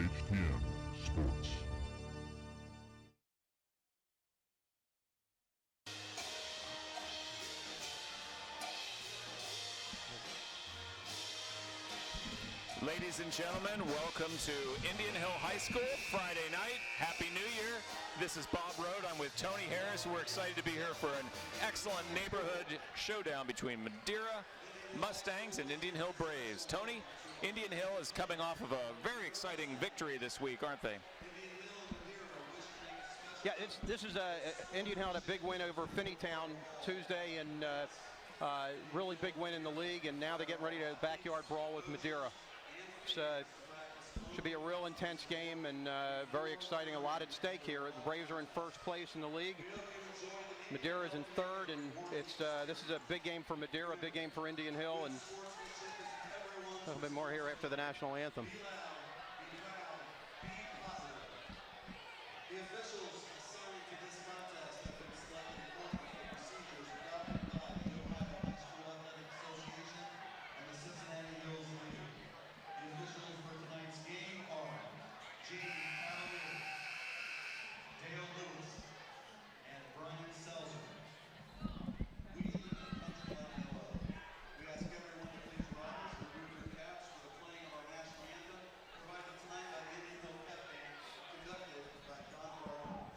ESPN Sports. Ladies and gentlemen, welcome to Indian Hill High School Friday night. Happy New Year. This is Bob Rode. I'm with Tony Harris. We're excited to be here for an excellent neighborhood showdown between Madeira Mustangs and Indian Hill Braves. Tony, Indian Hill is coming off of a very exciting victory this week, aren't they? Yeah, this is Indian Hill had a big win over Finneytown Tuesday, and really big win in the league, and now they're getting ready to backyard brawl with Madeira. Should be a real intense game and very exciting. A lot at stake here. The Braves are in first place in the league. Madeira is in third, and this is a big game for Madeira, a big game for Indian Hill, and a little bit more here after the national anthem. The officials assigned to this contest have been selected according to the procedures adopted by the Ohio High School Athletic Association and the Cincinnati Hills League. The officials for tonight's game are Jamie Cavalier, Dale Lewis, and Brian Selzer. We live in country like hello. We ask everyone to please rise and remove your caps for the playing of our national anthem, provided tonight by the Indian Hill Pep Band, conducted by Don Barlow.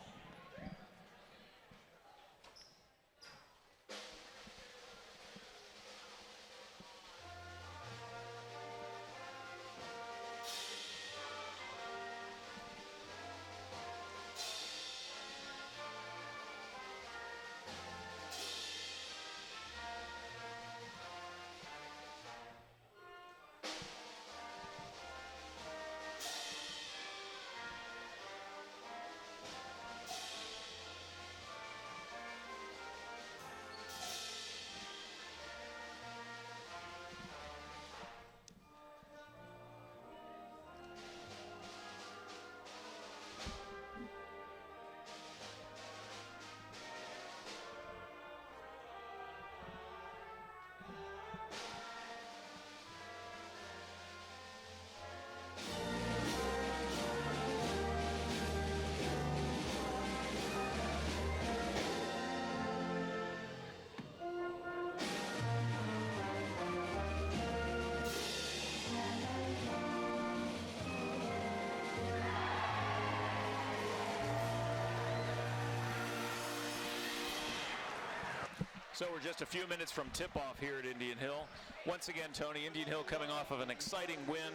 So we're just a few minutes from tip-off here at Indian Hill. Once again, Tony, Indian Hill coming off of an exciting win.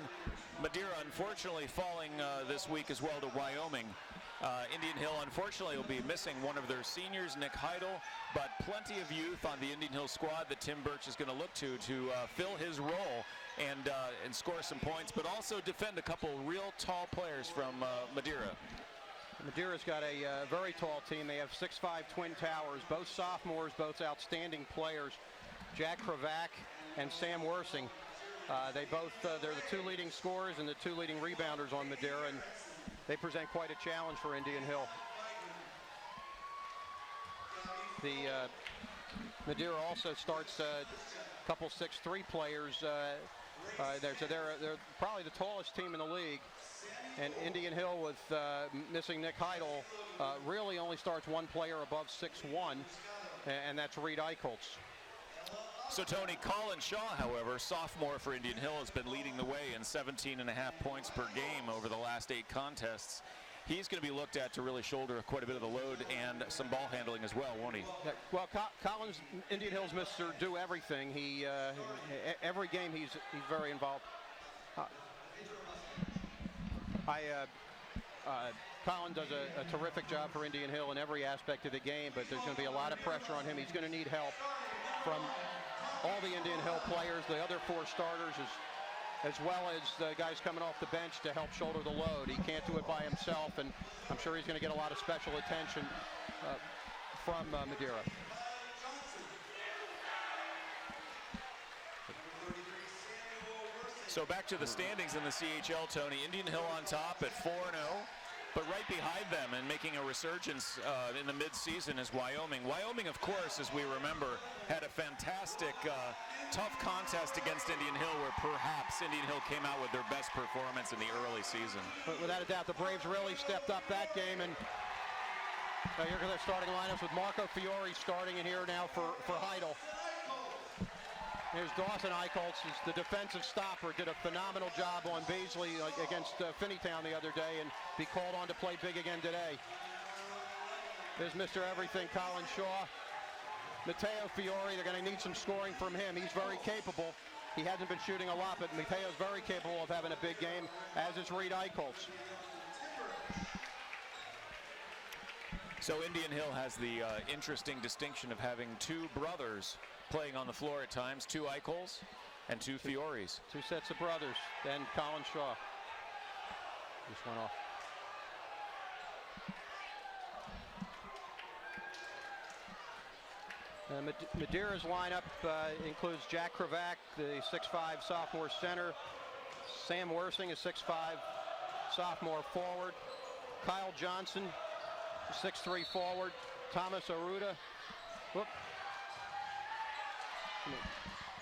Madeira, unfortunately, falling this week as well to Wyoming. Indian Hill, unfortunately, will be missing one of their seniors, Nick Heidel, but plenty of youth on the Indian Hill squad that Tim Birch is going to look to fill his role and score some points, but also defend a couple real tall players from Madeira. Madeira's got a very tall team. They have 6'5" twin towers, both sophomores, both outstanding players, Jack Kravac and Sam Wersing. They're the two leading scorers and the two leading rebounders on Madeira, and they present quite a challenge for Indian Hill. The Madeira also starts a couple 6'3" players there, so they're probably the tallest team in the league. And Indian Hill, with missing Nick Heidel, really only starts one player above 6'1", and that's Reed Eichholz. So, Tony, Colin Shaw, however, sophomore for Indian Hill, has been leading the way in 17.5 points per game over the last 8 contests. He's going to be looked at to really shoulder quite a bit of the load and some ball handling as well, won't he? Yeah, well, Colin's Indian Hill's Mr. Do Everything. He every game he's very involved. Colin does a terrific job for Indian Hill in every aspect of the game, but there's going to be a lot of pressure on him. He's going to need help from all the Indian Hill players, the other 4 starters, as well as the guys coming off the bench to help shoulder the load. He can't do it by himself, and I'm sure he's going to get a lot of special attention from Madeira. So back to the standings in the CHL, Tony. Indian Hill on top at 4-0. But right behind them and making a resurgence in the midseason is Wyoming. Wyoming, of course, as we remember, had a fantastic, tough contest against Indian Hill where perhaps Indian Hill came out with their best performance in the early season. But without a doubt, the Braves really stepped up that game. And here are their starting lineups with Marco Fiore starting in here now for Heidel. There's Dawson Eichholz, the defensive stopper, did a phenomenal job on Beasley against Finneytown the other day, and be called on to play big again today. There's Mr. Everything, Colin Shaw. Mateo Fiore, they're going to need some scoring from him. He's very capable. He hasn't been shooting a lot, but Mateo's very capable of having a big game, as is Reed Eichholz. So Indian Hill has the interesting distinction of having two brothers playing on the floor at times, two Eichholz and two Fiores. Two sets of brothers, then Colin Shaw. Just went off. Madeira's lineup includes Jack Kravac, the 6'5" sophomore center, Sam Wersing, a 6'5" sophomore forward, Kyle Johnson, 6'3" forward, Thomas Aruda. Whoop.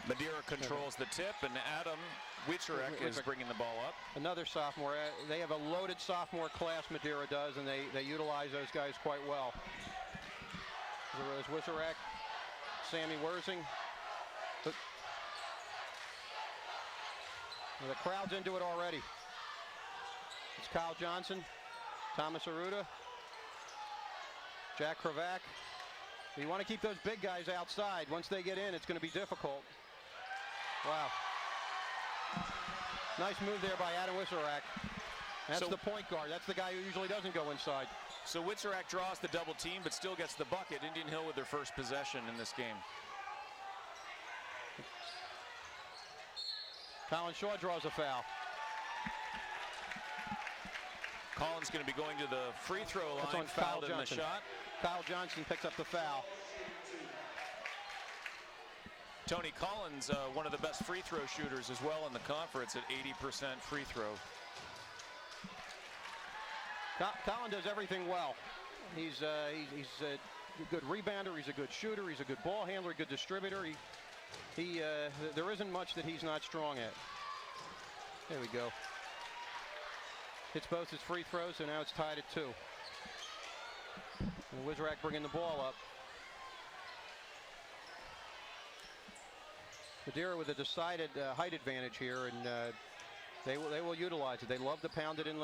Madeira controls the tip, and Adam Wieczorek is bringing the ball up. Another sophomore. They have a loaded sophomore class, Madeira does, and they utilize those guys quite well. There's Wieczorek, Sammy Wersing. The crowd's into it already. It's Kyle Johnson, Thomas Aruda, Jack Kravac. You want to keep those big guys outside. Once they get in, it's going to be difficult. Wow. Nice move there by Adam Wieczorek. That's the point guard. That's the guy who usually doesn't go inside. So Wieczorek draws the double team, but still gets the bucket. Indian Hill with their first possession in this game. Colin Shaw draws a foul. Colin's going to be going to the free throw line, fouled in the shot. Kyle Johnson picks up the foul. Tony Collins, one of the best free throw shooters as well in the conference at 80% free throw. Colin does everything well. He's a good rebounder. He's a good shooter. He's a good ball handler, a good distributor. There isn't much that he's not strong at. There we go. Hits both his free throws, and now it's tied at 2. And Wieczorek bringing the ball up. Madeira with a decided height advantage here, and they will utilize it. They love to pound it in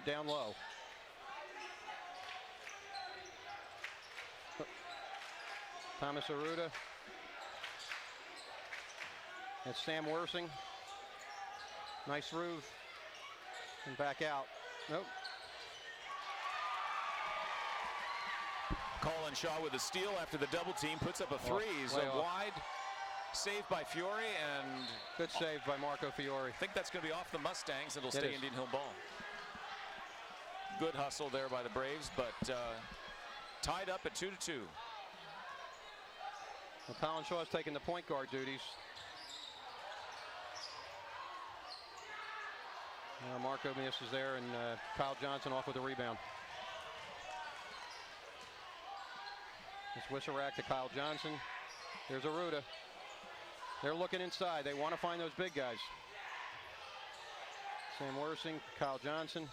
down low. Thomas Aruda. That's Sam Wersing. Nice roof. And back out. Nope. Colin Shaw with a steal after the double team, puts up a three. A wide save by Fiore, and good save by Marco Fiore. I think that's going to be off the Mustangs. It'll stay Indian Hill ball. Good hustle there by the Braves, but tied up at 2-2. Well, Colin Shaw is taking the point guard duties. Marco misses there, and Kyle Johnson off with the rebound. It's Wieczorek to Kyle Johnson. There's Aruda. They're looking inside. They want to find those big guys. Sam Wersing, Kyle Johnson.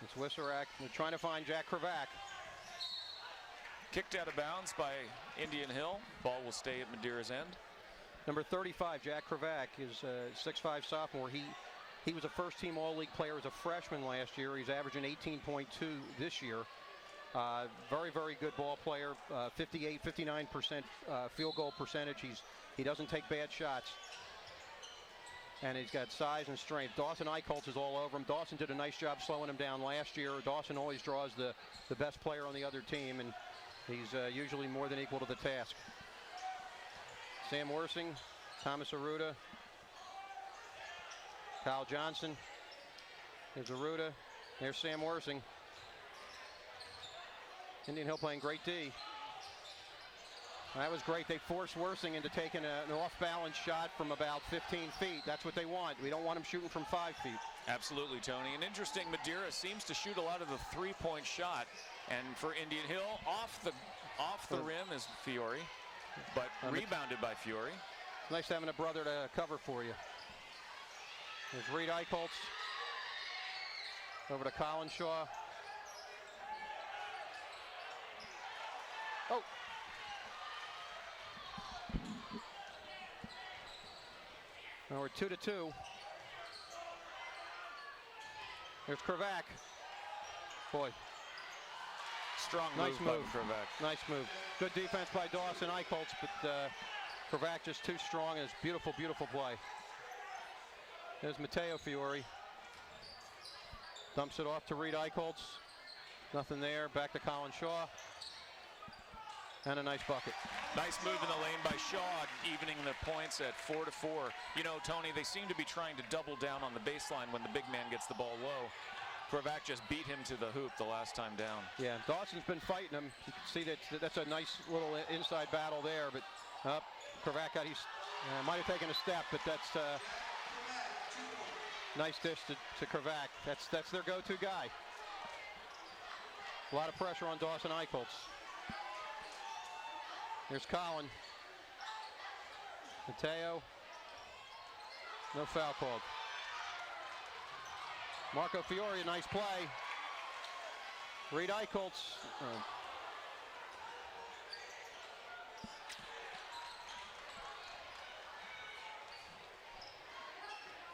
It's Wieczorek. They're trying to find Jack Kravac. Kicked out of bounds by Indian Hill. Ball will stay at Madeira's end. Number 35, Jack Kravac, is a 6'5" sophomore. He was a first-team All-League player as a freshman last year. He's averaging 18.2 this year. Very, very good ball player. 59% field goal percentage. He doesn't take bad shots. And he's got size and strength. Dawson Eichholz is all over him. Dawson did a nice job slowing him down last year. Dawson always draws the best player on the other team, and he's usually more than equal to the task. Sam Wersing, Thomas Aruda, Kyle Johnson. There's Aruda. There's Sam Wersing. Indian Hill playing great D. That was great. They forced Worsing into taking an off-balance shot from about 15 feet. That's what they want. We don't want them shooting from 5 feet. Absolutely, Tony. And interesting, Madeira seems to shoot a lot of the three-point shot. And for Indian Hill, off the rim is Fiore, but rebounded by Fiore. Nice having a brother to cover for you. There's Reed Eichholz. Over to Collinshaw. Oh. Now we're 2-2. There's Kravac. Boy. Strong nice move by Kravac. Nice move. Good defense by Dawson Eichholz, but Kravac just too strong, and it's beautiful, beautiful play. There's Matteo Fiore. Dumps it off to Reed Eichholz. Nothing there. Back to Collinshaw. And a nice bucket. Nice move in the lane by Shaw, evening the points at 4-4. You know, Tony, they seem to be trying to double down on the baseline when the big man gets the ball low. Kravac just beat him to the hoop the last time down. Yeah, Dawson's been fighting him. You can see that's a nice little inside battle there, but Kravac might have taken a step, but that's nice dish to Kravac. That's their go-to guy. A lot of pressure on Dawson Eichholz. Here's Collin. Matteo. No foul called. Marco Fiore, a nice play. Reed Eichholz.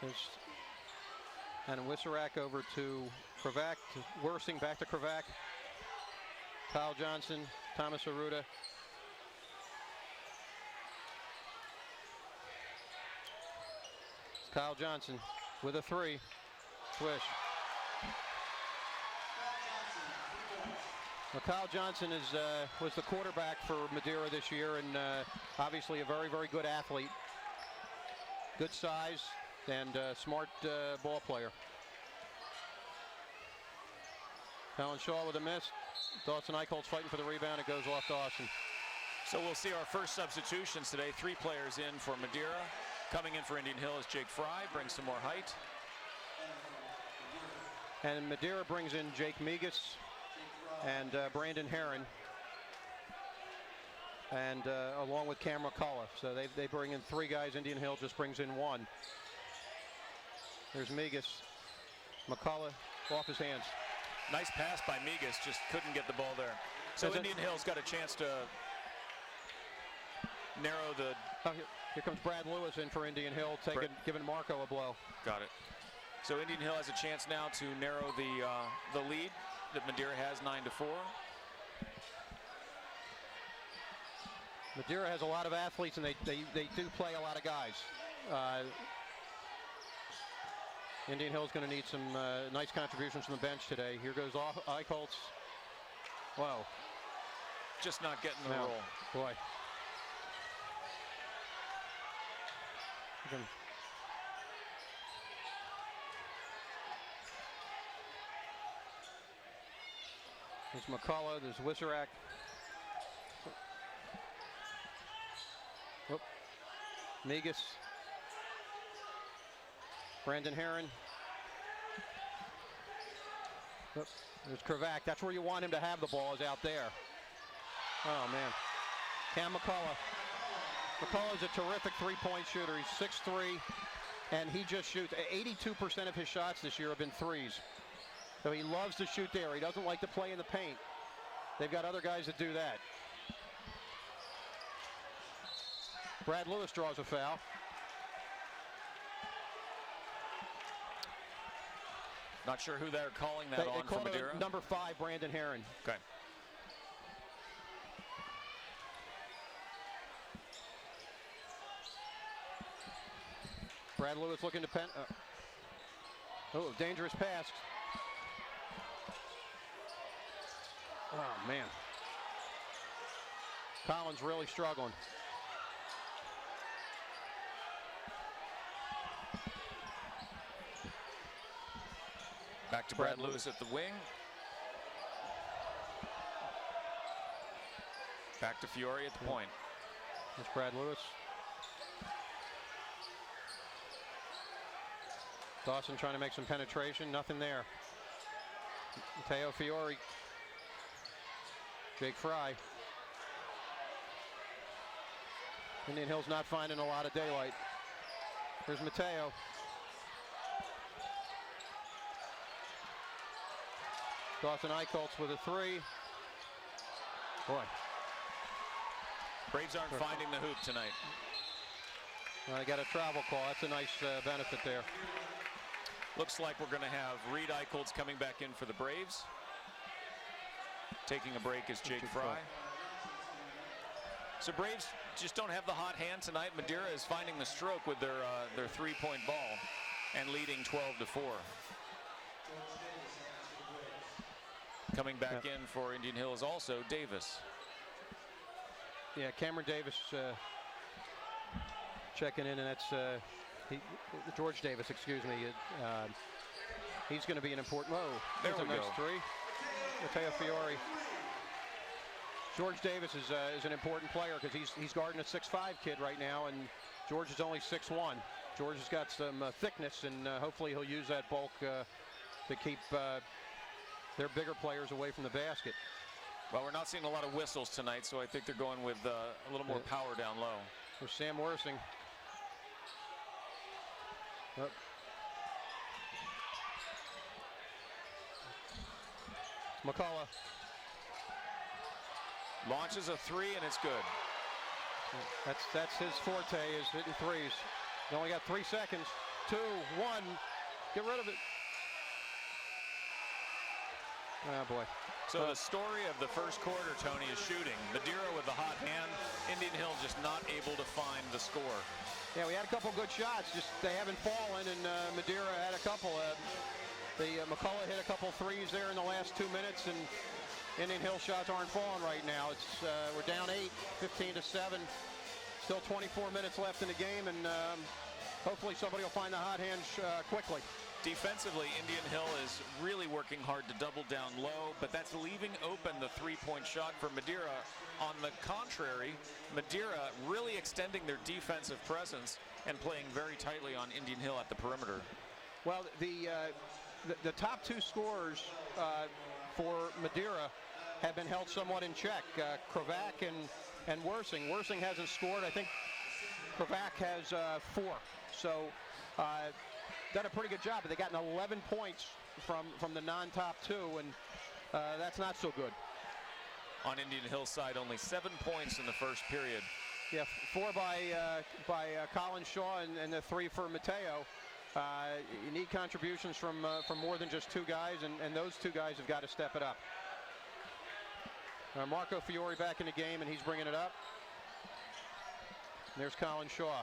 There's and Wissarak over to Kravac, to Worsing, back to Kravac. Kyle Johnson, Thomas Arruda. Kyle Johnson with a three. Swish. Well, Kyle Johnson was the quarterback for Madeira this year, and obviously a very, very good athlete. Good size and smart ball player. Collinshaw with a miss. Dawson Eichholz fighting for the rebound. It goes off Dawson. So we'll see our first substitutions today. 3 players in for Madeira. Coming in for Indian Hill is Jake Fry, brings some more height. And Madeira brings in Jake Migas and Brandon Herron, and along with Cam McCullough. So they bring in 3 guys. Indian Hill just brings in 1. There's Migas. McCullough off his hands. Nice pass by Migas, just couldn't get the ball there. So Indian Hill's got a chance to narrow the... Oh, here comes Brad Lewis in for Indian Hill, giving Marco a blow. Got it. So Indian Hill has a chance now to narrow the lead that Madeira has, 9-4. Madeira has a lot of athletes, and they do play a lot of guys. Indian Hill is going to need some nice contributions from the bench today. Here goes Eichholz. Wow. Just not getting the roll. Boy. There's McCullough, there's Wissarak. Oh. Migas. Brandon Herron. Oh. There's Kravac. That's where you want him to have the ball, is out there. Oh, man. Cam McCullough. McCullough is a terrific three-point shooter. He's 6'3", and he just shoots. 82% of his shots this year have been threes. So he loves to shoot there. He doesn't like to play in the paint. They've got other guys that do that. Brad Lewis draws a foul. Not sure who they're calling that on for Madeira. Number 5, Brandon Herron. Okay. Brad Lewis looking to oh, dangerous pass. Oh, man. Collins really struggling. Back to Brad Lewis at the wing. Back to Fiore at the point. That's Brad Lewis. Dawson trying to make some penetration. Nothing there. Matteo Fiore. Jake Fry. Indian Hill's not finding a lot of daylight. Here's Matteo. Dawson Eichholtz with a three. Boy. Braves aren't finding the hoop tonight. They got a travel call. That's a nice benefit there. Looks like we're going to have Reed Eichholtz coming back in for the Braves. Taking a break is Jake Fry. So Braves just don't have the hot hand tonight. Madeira is finding the stroke with their three-point ball and leading 12-4. Coming back in for Indian Hill is also Davis. Yeah, Cameron Davis checking in, and that's George Davis, excuse me. He's going to be an important. Whoa, there we a nice go. Three. Matteo Fiore. George Davis is an important player because he's guarding a 6'5" kid right now, and George is only 6'1". George has got some thickness, and hopefully he'll use that bulk to keep their bigger players away from the basket. Well, we're not seeing a lot of whistles tonight, so I think they're going with a little more power down low. There's Sam Worsing. Oh. McCullough. Launches a three, and it's good. That's his forte, is hitting threes. He only got 3 seconds. 2, 1. Get rid of it. Oh, boy. So the story of the first quarter, Tony, is shooting. Madeira with the hot hand. Indian Hill just not able to find the score. Yeah, we had a couple good shots. Just they haven't fallen, and Madeira had a couple. McCullough hit a couple threes there in the last 2 minutes, and Indian Hill shots aren't falling right now. It's we're down 8, 15-7. Still 24 minutes left in the game, and hopefully somebody will find the hot hand quickly. Defensively, Indian Hill is really working hard to double down low, but that's leaving open the three-point shot for Madeira. On the contrary, Madeira really extending their defensive presence and playing very tightly on Indian Hill at the perimeter. Well, the top two scorers for Madeira have been held somewhat in check. Kravac and Worsing. Worsing hasn't scored. I think Kravac has 4. So done a pretty good job, but they got 11 points from the non-top two, and that's not so good. On Indian Hill's side, only 7 points in the first period. Yeah, 4 by Colin Shaw and the 3 for Matteo. You need contributions from more than just 2 guys, and those 2 guys have got to step it up. Marco Fiore back in the game, and he's bringing it up. And there's Colin Shaw.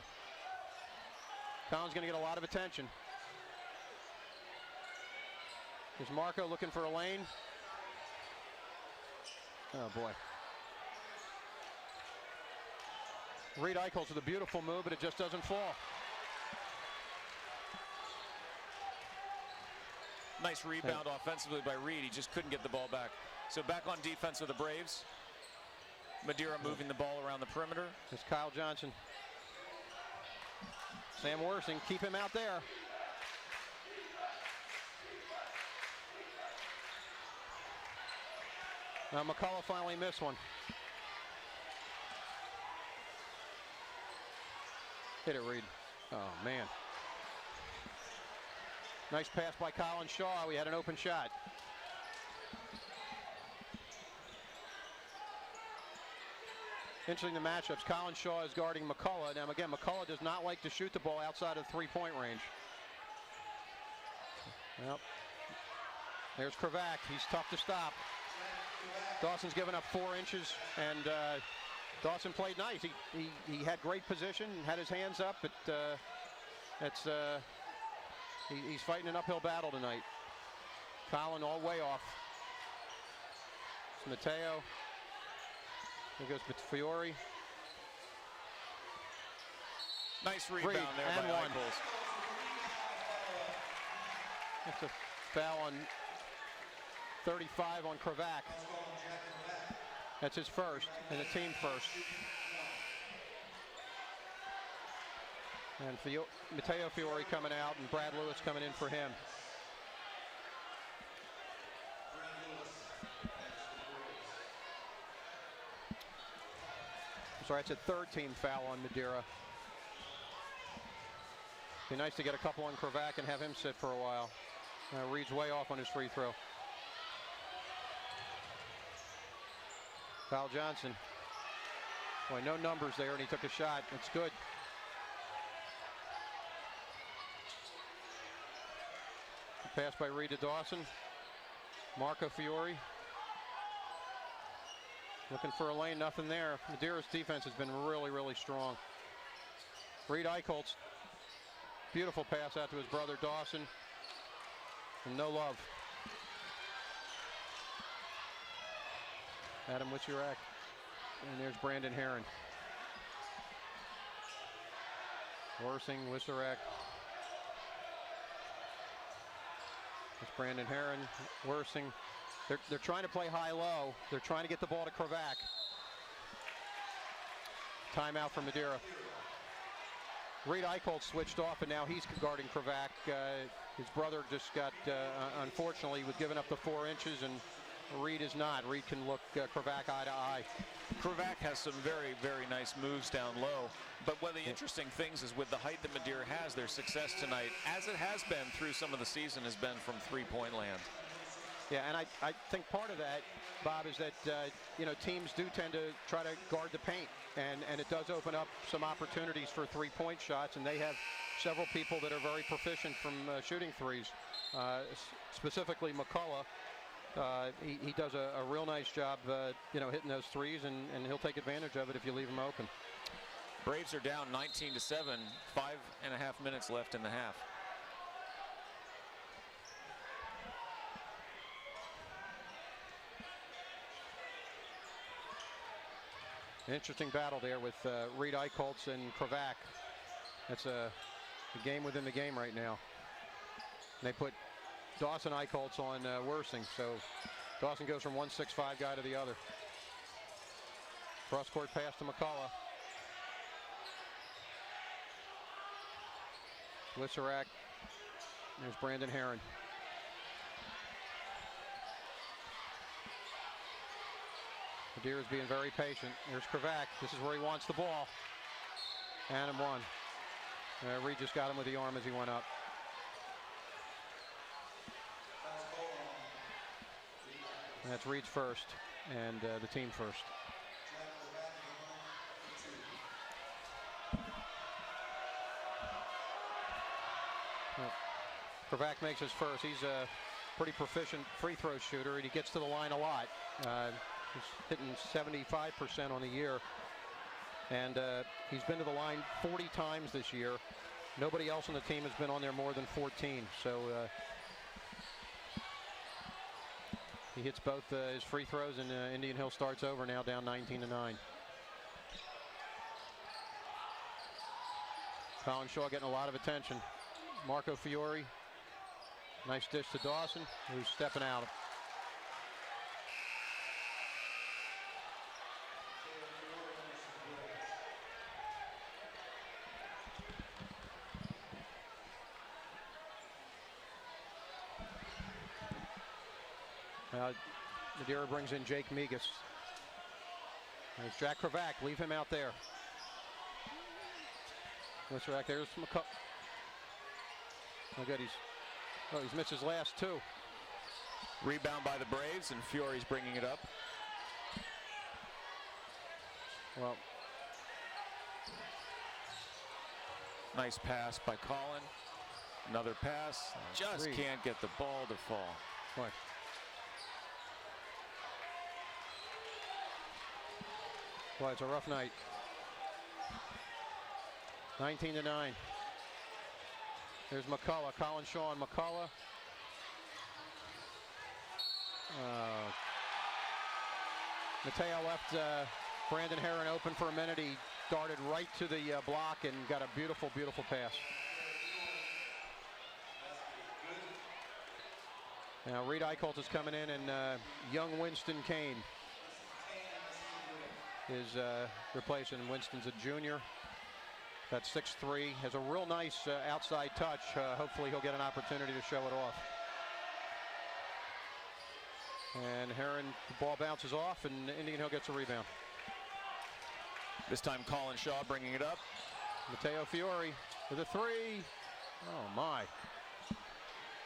Colin's going to get a lot of attention. There's Marco looking for a lane. Oh, boy. Reed Eichholtz with a beautiful move, but it just doesn't fall. Nice rebound offensively by Reed. He just couldn't get the ball back. So back on defense with the Braves. Madeira moving the ball around the perimeter. It's Kyle Johnson. Sam Worsing, keep him out there. Now McCullough finally missed one. Hit it, Reed. Oh, man. Nice pass by Colin Shaw. We had an open shot. Interesting, the matchups. Colin Shaw is guarding McCullough. Now, again, McCullough does not like to shoot the ball outside of the three-point range. Well, there's Kravac. He's tough to stop. Dawson's given up 4 inches, and Dawson played nice. He had great position, had his hands up, but he's fighting an uphill battle tonight. Colin all way off. It's Matteo. Here goes Fiore. Nice rebound Reed, there and by one. Eichholtz. That's a foul on 35 on Kravac. That's his first, and the team first. And Matteo Fiore coming out and Brad Lewis coming in for him. Sorry, it's a third team foul on Madeira. Be nice to get a couple on Kravac and have him sit for a while. Reed's way off on his free throw. Kyle Johnson. Boy, no numbers there, and he took a shot. It's good. Pass by Reed to Dawson. Marco Fiore. Looking for a lane, nothing there. Madeira's defense has been really, really strong. Reed Eichholz. Beautiful pass out to his brother Dawson. And no love. Adam Witzurek. And there's Brandon Herron. Worsing, Witzurek. It's Brandon Herron, Worsing. They're trying to play high-low. They're trying to get the ball to Kravac. Timeout for Madeira. Reed Eichholz switched off, and now he's guarding Kravac. His brother just got, unfortunately, was giving up the 4 inches, and Reed is not. Reed can look Kravac eye to eye. Kravac has some very, very nice moves down low. But one of the interesting things is with the height that Madeira has, their success tonight, as it has been through some of the season, has been from three-point land. Yeah, and I think part of that, Bob, is that, teams do tend to try to guard the paint. And it does open up some opportunities for three-point shots. And they have several people that are very proficient from shooting threes, specifically McCullough. He does a real nice job, hitting those threes, and he'll take advantage of it if you leave him open. Braves are down 19-7, 5.5 minutes left in the half. Interesting battle there with Reed Eichholz and Kravac. That's a game within the game right now. They put Dawson Eichholz on Worsing, so Dawson goes from 1-6-5 guy to the other. Cross-court pass to McCullough. Witzurek. There's Brandon Herron. Madeira's being very patient. Here's Kravac. This is where he wants the ball. And one. Reed just got him with the arm as he went up. And that's Reed's first, and the team first. Kravac makes his first. He's a pretty proficient free throw shooter, and he gets to the line a lot. He's hitting 75% on the year, and he's been to the line 40 times this year. Nobody else on the team has been on there more than 14. So he hits both his free throws, and Indian Hill starts over now, down 19-9. Colin Shaw getting a lot of attention. Marco Fiore, nice dish to Dawson, who's stepping out. Madeira brings in Jake Migas. There's Jack Kravac. Leave him out there. Witzurek. There's McCullough. Oh, good. He's missed his last two. Rebound by the Braves, and Fiore's bringing it up. Well, nice pass by Colin. Another pass. Just can't get the ball to fall. Boy. Boy, it's a rough night. 19-9. There's McCullough. Colin Shaw and McCullough. Matteo left Brandon Herron open for a minute. He darted right to the block and got a beautiful, beautiful pass. Now Reed Eichholz is coming in, and young Winston Kane is replacing. Winston's a junior. That 6'3", has a real nice outside touch. Hopefully he'll get an opportunity to show it off. And Heron, the ball bounces off, and Indian Hill gets a rebound. This time Colin Shaw bringing it up. Matteo Fiore with a three. Oh my.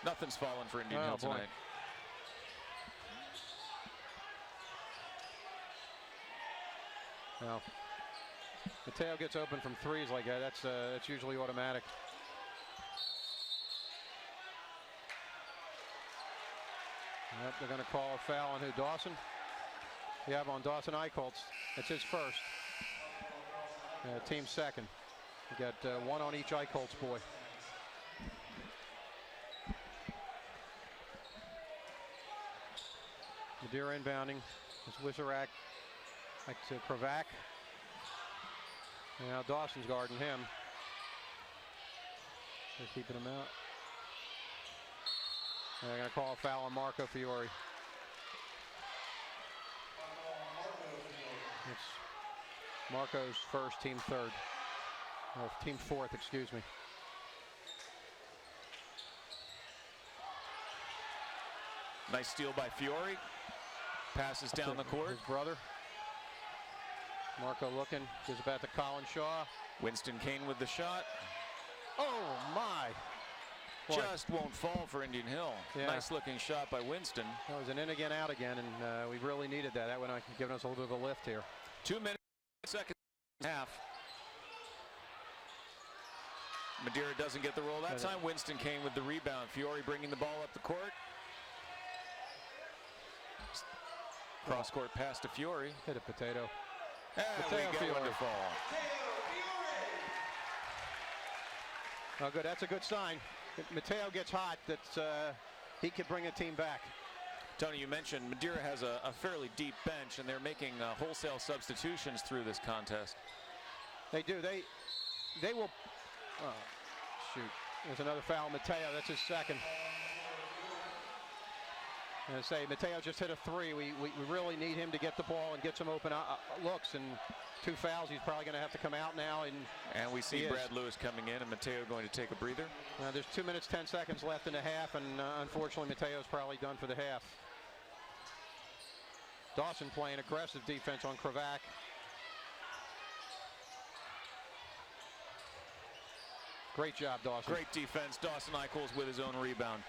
Nothing's fallen for Indian Hill tonight. Now, Matteo gets open from threes like that. That's usually automatic. Yep, they're going to call a foul on who? Dawson? Yeah, on Dawson Eichholtz. That's his first. Team second. You got one on each Eichholtz boy. Madeira inbounding. It's Wiserak. Back to Kravac. Now Dawson's guarding him. They're keeping him out. They're going to call a foul on Marco Fiore. It's Marco's first, team third. Or team fourth, excuse me. Nice steal by Fiore. Passes down the court. His brother. Marco looking, gives it back to Colin Shaw. Winston Kane with the shot. Oh my! Boy. Just won't fall for Indian Hill. Yeah. Nice looking shot by Winston. That was an in again, out again, and we really needed that. That would have given us a little bit of a lift here. 2 minutes, second half. Madeira doesn't get the roll that time. Winston Kane with the rebound. Fiore bringing the ball up the court. Cross court pass to Fiore. Hit a potato. And we get one to fall. Oh, good. That's a good sign. If Matteo gets hot, that he could bring a team back. Tony, you mentioned Madeira has a fairly deep bench, and they're making wholesale substitutions through this contest. They do. They will. Oh, shoot. There's another foul. Matteo. That's his second. And I say, Matteo just hit a three. We really need him to get the ball and get some open looks. And 2 fouls. He's probably going to have to come out now. And we see Brad Lewis coming in, and Matteo going to take a breather. There's 2 minutes, 10 seconds left in the half, and unfortunately, Matteo's probably done for the half. Dawson playing aggressive defense on Kravac. Great job, Dawson. Great defense. Dawson Eichholtz with his own rebound.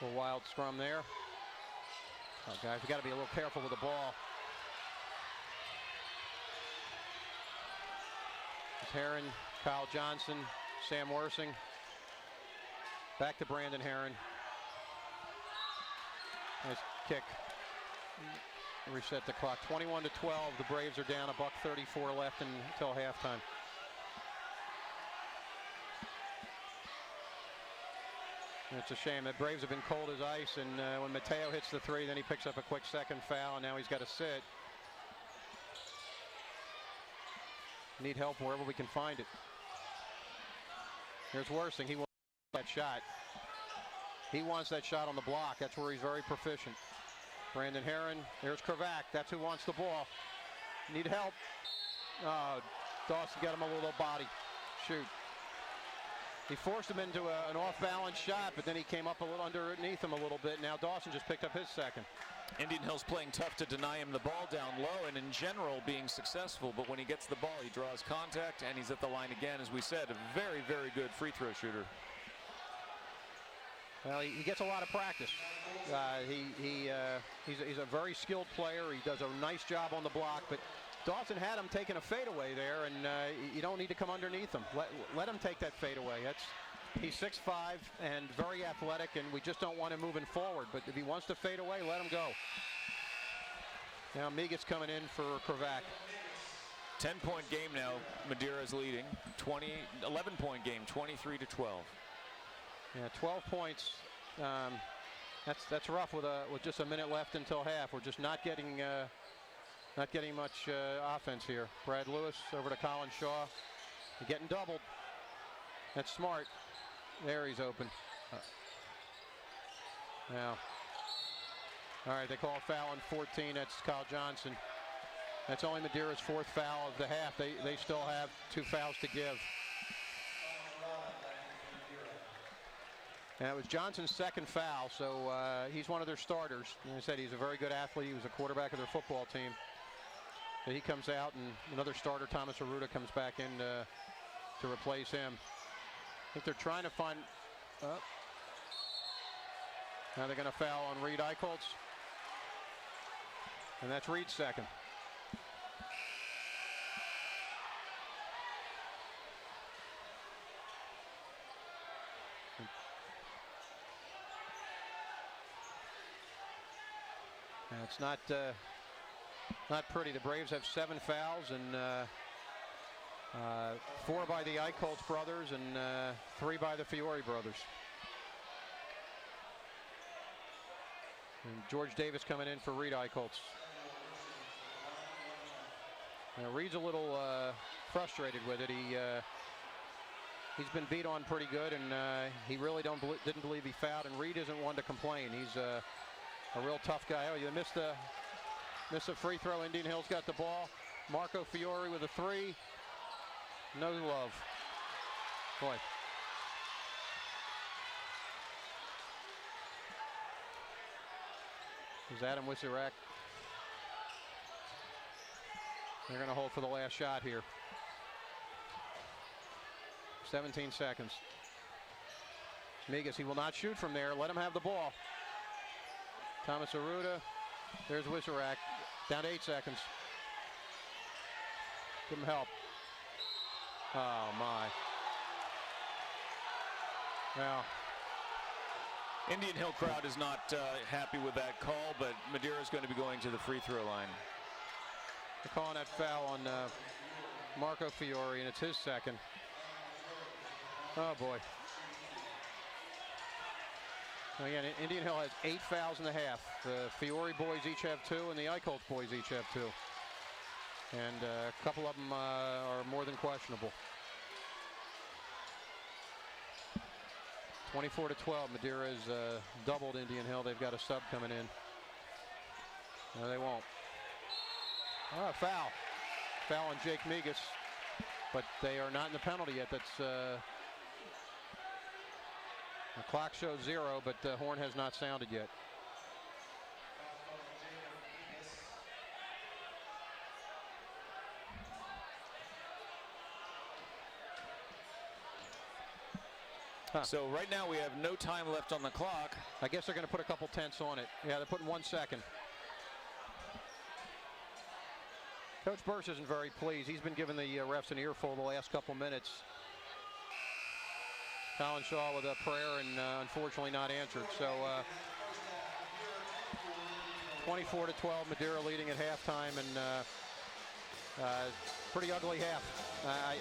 A little wild scrum there. Oh, guys, we got to be a little careful with the ball. It's Heron, Kyle Johnson, Sam Worsing. Back to Brandon Heron. Nice kick. Reset the clock. 21-12. The Braves are down. $1:34 left until halftime. It's a shame. The Braves have been cold as ice, and when Matteo hits the three, then he picks up a quick second foul, and now he's got to sit. Need help wherever we can find it. Here's Worsing. He wants that shot. He wants that shot on the block. That's where he's very proficient. Brandon Heron. There's Kravac. That's who wants the ball. Need help. Dawson got him a little body. Shoot. He forced him into an off-balance shot, but then he came up a little underneath him a little bit. Now Dawson just picked up his second. Indian Hill's playing tough to deny him the ball down low, and in general being successful, but when he gets the ball, he draws contact, and he's at the line again. As we said, a very, very good free throw shooter. Well, he gets a lot of practice. He's a very skilled player. He does a nice job on the block, but Dawson had him taking a fadeaway there, and you don't need to come underneath him. Let him take that fadeaway. He's 6'5" and very athletic, and we just don't want him moving forward. But if he wants to fade away, let him go. Now Migas coming in for Kravac. 10-point game now. Madeira's leading. 11-point game, 23-12. Yeah, 12 points. That's rough with just a minute left until half. We're just not getting much offense here. Brad Lewis over to Colin Shaw. You're getting doubled. That's smart. There he's open. Now, all right, they call a foul on 14. That's Kyle Johnson. That's only Madeira's 4th foul of the half. They still have 2 fouls to give. And it was Johnson's 2nd foul, so he's one of their starters. And I said he's a very good athlete. He was a quarterback of their football team. So he comes out, and another starter, Thomas Arruda, comes back in to replace him. I think they're trying to find. Now they're going to foul on Reed Eichholz. And that's Reed's 2nd. Now it's not pretty. The Braves have 7 fouls, and 4 by the Eichholz brothers and 3 by the Fiore brothers. And George Davis coming in for Reed Eichholz. Now Reed's a little frustrated with it. He's been beat on pretty good, and he really didn't believe he fouled. And Reed isn't one to complain. He's a real tough guy. Oh, you missed a free throw. Indian Hill's got the ball. Marco Fiore with a 3. No love. Boy. Is Adam Wisirak. They're going to hold for the last shot here. 17 seconds. Migas, he will not shoot from there. Let him have the ball. Thomas Arruda. There's Wisirak. Down to 8 seconds. Give him help. Oh, my. Well. Indian Hill crowd is not happy with that call, but Madeira is going to be going to the free throw line. They're calling that foul on Marco Fiore, and it's his 2nd. Oh, boy. Again, Indian Hill has 8 fouls in the half. The Fiore boys each have 2, and the Eichholz boys each have 2. And a couple of them are more than questionable. 24-12. Madeira has doubled Indian Hill. They've got a sub coming in. No, they won't. Oh, foul. Foul on Jake Migas. But they are not in the penalty yet. That's the clock shows 0, but the horn has not sounded yet. Huh. So right now we have no time left on the clock. I guess they're going to put a couple tenths on it. Yeah, they're putting 1 second. Coach Burse isn't very pleased. He's been giving the refs an earful the last couple minutes. Colin Shaw with a prayer and unfortunately not answered. So 24-12, Madeira leading at halftime, and pretty ugly half.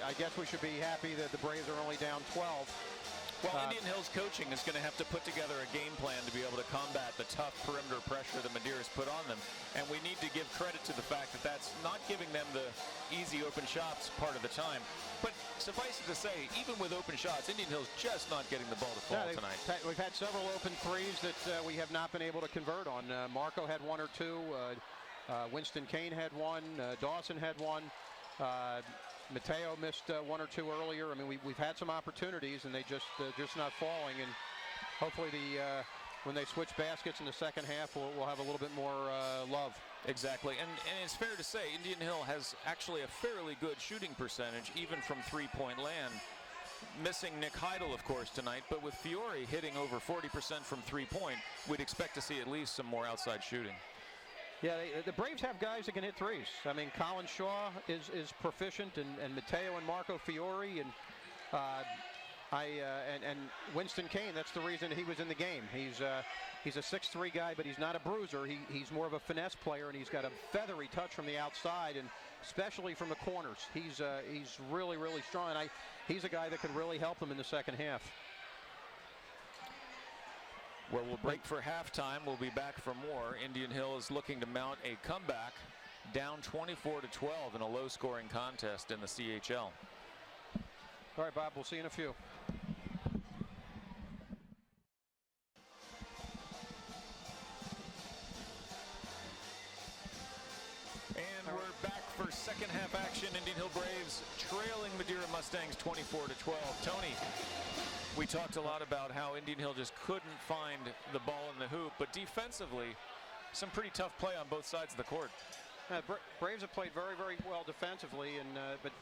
I guess we should be happy that the Braves are only down 12. Well, Indian Hill's coaching is going to have to put together a game plan to be able to combat the tough perimeter pressure that Madeira's put on them. And we need to give credit to the fact that that's not giving them the easy open shots part of the time. But suffice it to say, even with open shots, Indian Hill's just not getting the ball to fall tonight. We've had several open threes that we have not been able to convert on. Marco had 1 or 2. Winston Kane had 1. Dawson had 1. Mateo missed 1 or 2 earlier. I mean, we've had some opportunities, and they just not falling. And hopefully, when they switch baskets in the second half, we'll have a little bit more love. Exactly, and it's fair to say Indian Hill has actually a fairly good shooting percentage, even from three-point land. Missing Nick Heidel, of course, tonight, but with Fiore hitting over 40% from three-point, we'd expect to see at least some more outside shooting. Yeah, the Braves have guys that can hit threes. I mean, Colin Shaw is proficient, and Mateo and Marco Fiore, and Winston Kane. That's the reason he was in the game. He's a 6'3" guy, but he's not a bruiser. He's more of a finesse player, and he's got a feathery touch from the outside, and especially from the corners. He's really, really strong, and he's a guy that could really help them in the second half. Well, we'll break for halftime. We'll be back for more. Indian Hill is looking to mount a comeback, down 24-12 in a low-scoring contest in the CHL. All right, Bob, we'll see you in a few. second half action. Indian Hill Braves trailing Madeira Mustangs 24-12. Tony, we talked a lot about how Indian Hill just couldn't find the ball in the hoop, but defensively, some pretty tough play on both sides of the court. Braves have played very, very well defensively, and but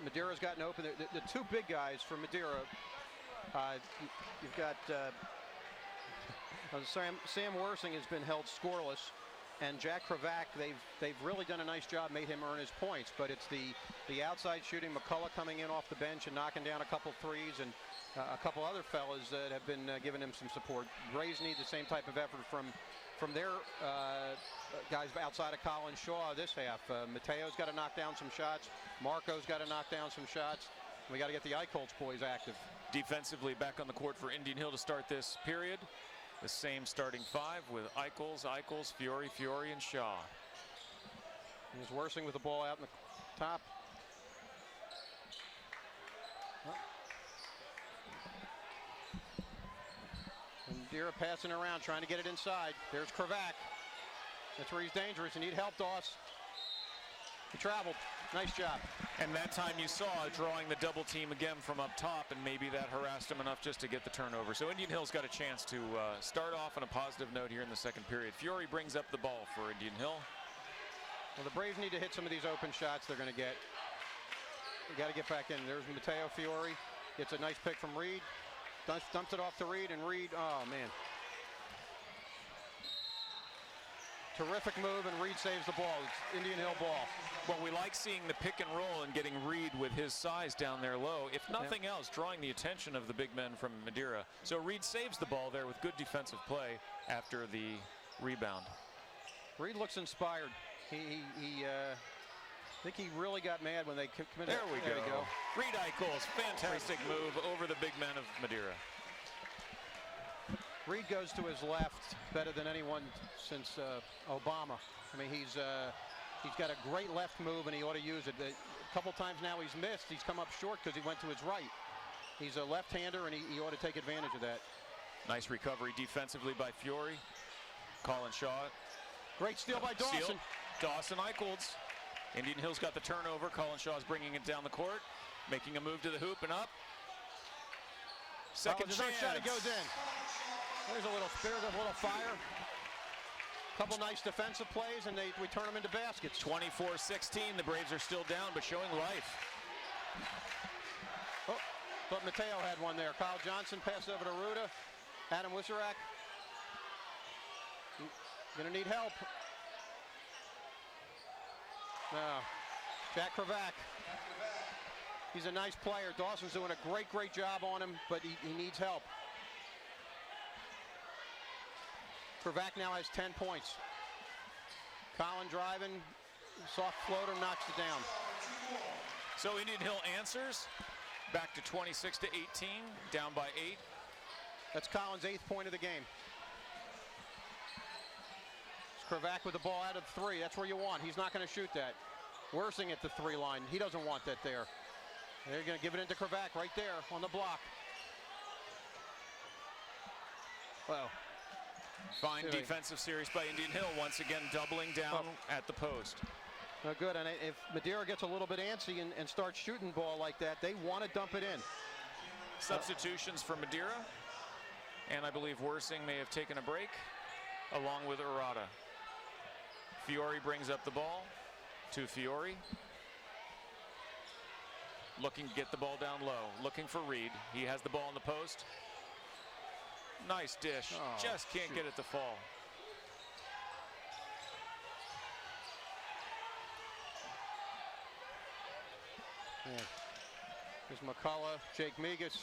Madeira's gotten open. The two big guys for Madeira, you've got Sam Worsing has been held scoreless, and Jack Kravac, they've really done a nice job, made him earn his points. But it's the outside shooting, McCullough coming in off the bench and knocking down a couple threes, and a couple other fellas that have been giving him some support. Braves need the same type of effort from their guys outside of Colin Shaw this half. Mateo's got to knock down some shots. Marco's got to knock down some shots. We got to get the Eichholz boys active. Defensively back on the court for Indian Hill to start this period. The same starting five with Eichholz, Fiore, and Shaw. Here's Worsing with the ball out in the top. And Madeira passing around, trying to get it inside. There's Kravac. That's where he's dangerous. You need help, Doss. He traveled. Nice job. And that time you saw drawing the double team again from up top, and maybe that harassed him enough just to get the turnover. So Indian Hill's got a chance to start off on a positive note here in the second period. Fiore brings up the ball for Indian Hill. Well, the Braves need to hit some of these open shots they're going to get. We got to get back in. There's Mateo Fiore. Gets a nice pick from Reed. Dumps it off to Reed, and Reed, oh man. Terrific move, and Reed saves the ball. It's Indian Hill ball. Well, we like seeing the pick and roll and getting Reed with his size down there low. If nothing else, drawing the attention of the big men from Madeira. So Reed saves the ball there with good defensive play after the rebound. Reed looks inspired. I think he really got mad when they committed. There we go. Reed Eichholz, fantastic move over the big men of Madeira. Reed goes to his left better than anyone since Obama. I mean, he's got a great left move, and he ought to use it. A couple times now he's missed. He's come up short because he went to his right. He's a left-hander, and he ought to take advantage of that. Nice recovery defensively by Fiore. Colin Shaw. Great steal by Dawson. Steal. Dawson Eichholz. Indian Hill's got the turnover. Colin Shaw's bringing it down the court, making a move to the hoop and up. Second chance. Shot, it goes in. There's a little fire. Couple nice defensive plays, and we turn them into baskets. 24-16. The Braves are still down, but showing life. Oh, thought Mateo had one there. Kyle Johnson passed over to Ruda. Adam Wisserak. Gonna need help. No. Jack Kravac. He's a nice player. Dawson's doing a great job on him, but he needs help. Kravac now has 10 points. Colin driving, soft floater, knocks it down. So Indian Hill answers, back to 26-18, down by 8. That's Colin's 8th point of the game. It's Kravac with the ball out of 3. That's where you want. He's not going to shoot that. Worsing at the 3 line. He doesn't want that there. They're going to give it into Kravac right there on the block. Well. Fine defensive series by Indian Hill, once again doubling down at the post. Good, and if Madeira gets a little bit antsy and starts shooting ball like that, they want to dump it in. Substitutions for Madeira, and I believe Worsing may have taken a break, along with Urata. Fiore brings up the ball to Fiore. Looking to get the ball down low, looking for Reed. He has the ball in the post. Nice dish, just can't get it to fall. Yeah. There's McCullough, Jake Migas.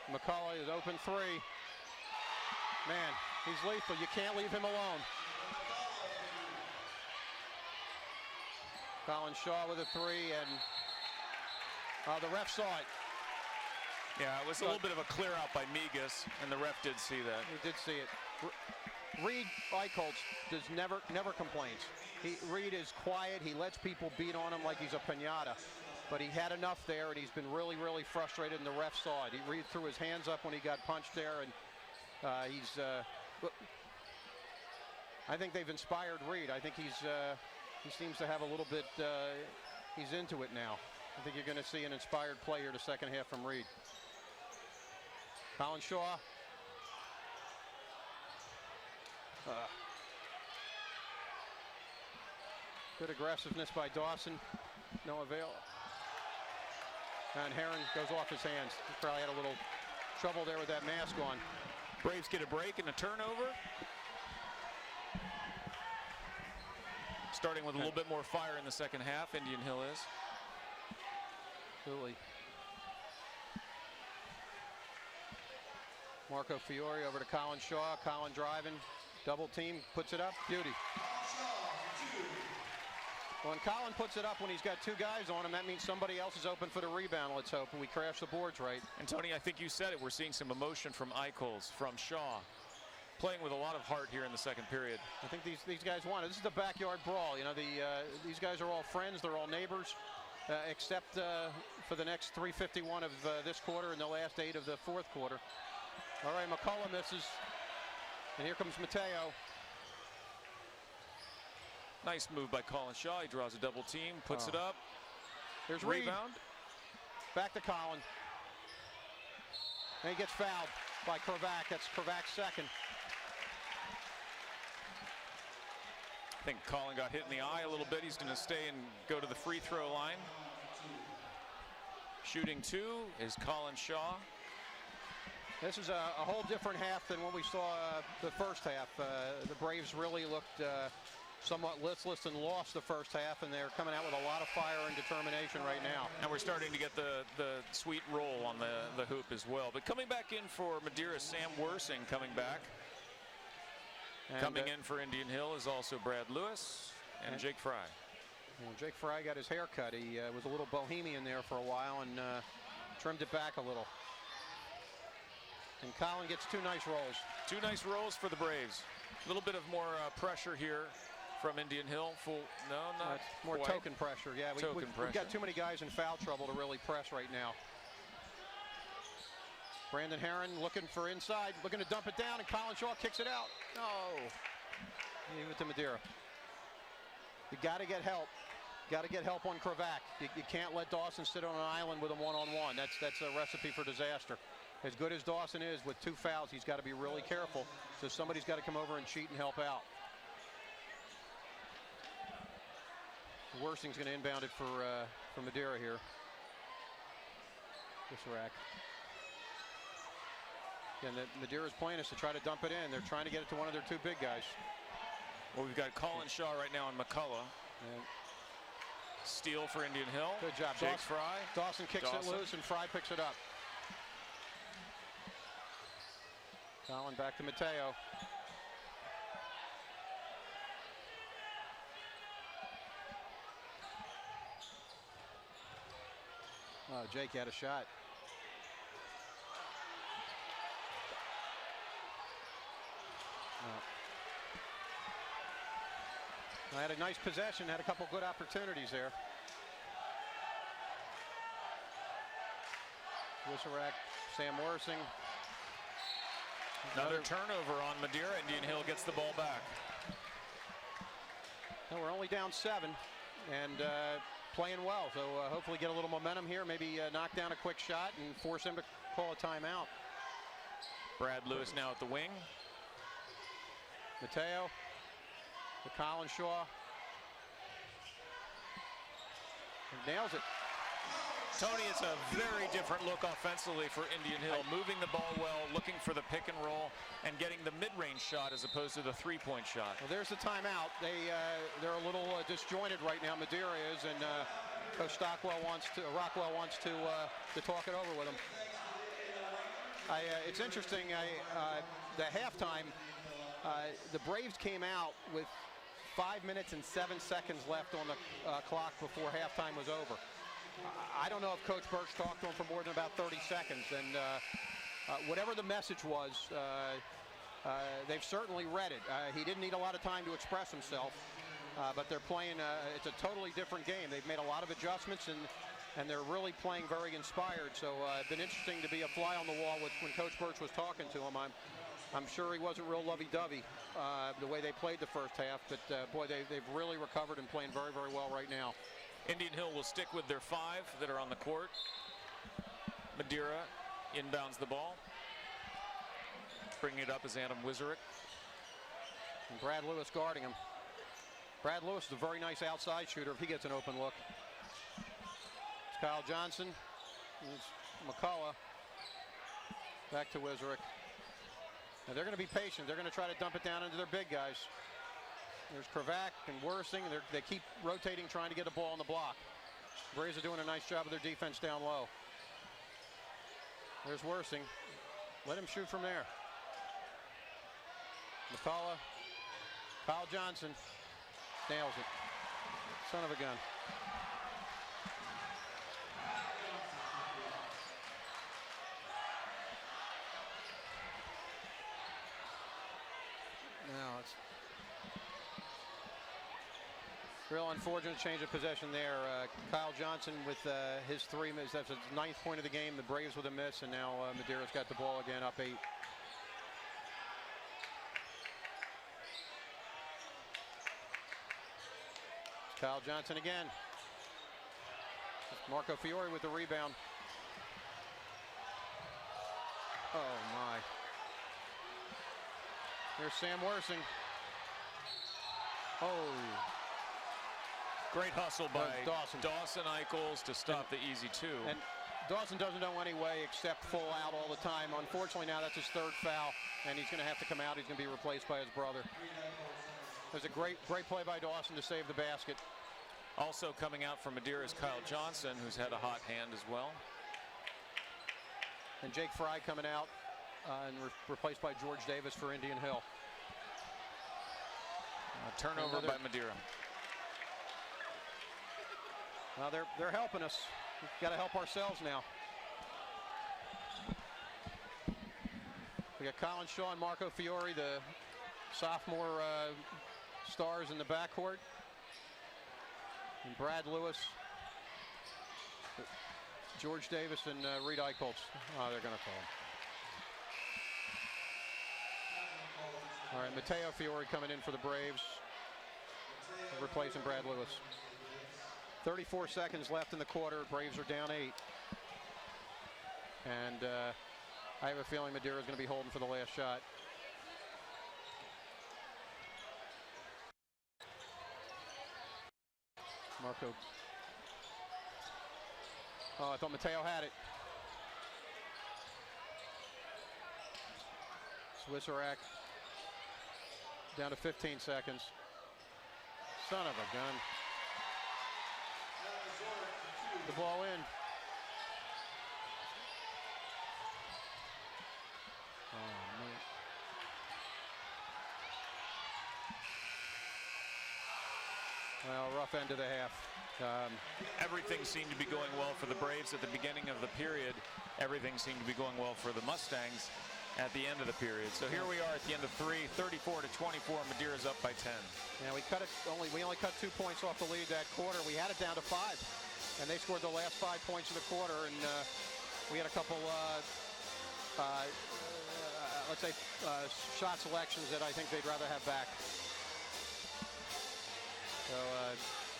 McCullough is open 3. Man, he's lethal. You can't leave him alone. Colin Shaw with a 3, and the ref saw it. Yeah, it was a little bit of a clear out by Migas, and the ref did see that. He did see it. Reed Eichholz does never complains. Reed is quiet. He lets people beat on him like he's a piñata. But he had enough there, and he's been really frustrated, and the ref saw it. Reed threw his hands up when he got punched there, and I think they've inspired Reed. I think He seems to have a little bit, he's into it now. I think you're going to see an inspired play here the second half from Reed. Colin Shaw. Good aggressiveness by Dawson. No avail. And Heron goes off his hands. He probably had a little trouble there with that mask on. Braves get a break and a turnover. Starting with a little bit more fire in the second half, Indian Hill is. Absolutely. Marco Fiore over to Colin Shaw. Colin driving. Double team. Puts it up. Beauty. When Colin puts it up when he's got two guys on him, that means somebody else is open for the rebound, let's hope, and we crash the boards right. And Tony, I think you said it. We're seeing some emotion from Eichholz, from Shaw. Playing with a lot of heart here in the second period. I think these guys want it. This is the backyard brawl. You know, these guys are all friends. They're all neighbors, except for the next 3:51 of this quarter and the last 8 of the fourth quarter. All right, McCullough misses, and here comes Mateo. Nice move by Colin Shaw. He draws a double team, puts it up. There's Reed. Rebound. Back to Colin. And he gets fouled by Kravac. That's Kravac's second. I think Colin got hit in the eye a little bit. He's going to stay and go to the free throw line. Shooting 2 is Colin Shaw. This is a whole different half than what we saw the first half. The Braves really looked somewhat listless and lost the first half, and they're coming out with a lot of fire and determination right now. And we're starting to get the sweet roll on the hoop as well. But coming back in for Madeira, Sam Worsing coming back. And coming in for Indian Hill is also Brad Lewis and Jake Fry. Well, Jake Fry got his hair cut. He was a little bohemian there for a while and trimmed it back a little. And Colin gets 2 nice rolls. 2 nice rolls for the Braves. A little bit of more pressure here from Indian Hill. Not more quite. token pressure. Yeah, we've got too many guys in foul trouble to really press right now. Brandon Heron looking for inside, looking to dump it down, and Colin Shaw kicks it out. No. Leave it to Madeira. You got to get help. Got to get help on Kravac. You can't let Dawson sit on an island with him one-on-one. That's a recipe for disaster. As good as Dawson is with 2 fouls, he's got to be really careful. So somebody's got to come over and cheat and help out. Worsing's going to inbound it for Madeira here. This rack. And Madeira's plan is to try to dump it in. They're trying to get it to one of their 2 big guys. Well, we've got Colin Shaw right now and McCullough. And steal for Indian Hill. Good job, Jake Fry. Dawson kicks it loose and Fry picks it up. Colin back to Mateo. Oh, Jake had a shot. I had a nice possession, had a couple good opportunities there. Wissarak, Sam Worsing. Another turnover on Madeira. Indian Hill gets the ball back. And we're only down 7 and playing well. So hopefully get a little momentum here, maybe knock down a quick shot and force him to call a timeout. Brad Lewis now at the wing. Mateo to Colin Shaw. And nails it. Tony, it's a very different look offensively for Indian Hill. Moving the ball well, looking for the pick and roll, and getting the mid-range shot as opposed to the 3-point shot. Well, there's the timeout. They're a little disjointed right now. Madeira is, and Coach Rockwell wants to talk it over with him. It's interesting. The halftime, the Braves came out with 5 minutes and 7 seconds left on the clock before halftime was over. I don't know if Coach Birch talked to him for more than about 30 seconds, and whatever the message was, they've certainly read it. He didn't need a lot of time to express himself, but they're playing, it's a totally different game. They've made a lot of adjustments, and they're really playing very inspired. So it's been interesting to be a fly on the wall when Coach Birch was talking to him. I'm sure he wasn't real lovey-dovey the way they played the first half, but boy, they've really recovered and playing very, very well right now. Indian Hill will stick with their 5 that are on the court. Madeira inbounds the ball. Bringing it up is Adam Wizarek. And Brad Lewis guarding him. Brad Lewis is a very nice outside shooter if he gets an open look. It's Kyle Johnson. It's McCullough. Back to Wizarek. Now they're going to be patient. They're going to try to dump it down into their big guys. There's Kravac and Worsing. They keep rotating, trying to get the ball on the block. Braves are doing a nice job of their defense down low. There's Worsing. Let him shoot from there. McCullough. Kyle Johnson. Nails it. Son of a gun. Now it's real unfortunate change of possession there. Kyle Johnson with his 3 misses. That's his 9th point of the game. The Braves with a miss, and now Madeira's got the ball again, up 8. Kyle Johnson again. Marco Fiore with the rebound. Oh my. Here's Sam Worsing. Oh. Great hustle by Dawson. Dawson Eichels to stop the easy 2. And Dawson doesn't know any way except full out all the time. Unfortunately, now that's his 3rd foul, and he's going to have to come out. He's going to be replaced by his brother. There's a great play by Dawson to save the basket. Also coming out from Madeira is Kyle Johnson, who's had a hot hand as well. And Jake Fry coming out and replaced by George Davis for Indian Hill. Turnover by Madeira. Well, they're helping us. We've got to help ourselves now. We got Colin Shaw and Marco Fiore, the sophomore stars in the backcourt. And Brad Lewis, George Davis, and Reed Eichholz. Oh, they're going to call him. All right, Mateo Fiore coming in for the Braves, replacing Brad Lewis. 34 seconds left in the quarter. Braves are down 8. And I have a feeling Madeira is going to be holding for the last shot. Marco. Oh, I thought Mateo had it. Swissarak down to 15 seconds. Son of a gun. The ball in. Oh, man. Well, rough end of the half. Everything seemed to be going well for the Braves at the beginning of the period. Everything seemed to be going well for the Mustangs at the end of the period. So here we are at the end of 3, 34-24. Madeira's up by 10. Yeah, we only cut 2 points off the lead that quarter. We had it down to 5, and they scored the last 5 points of the quarter. And we had a couple, let's say, shot selections that I think they'd rather have back. So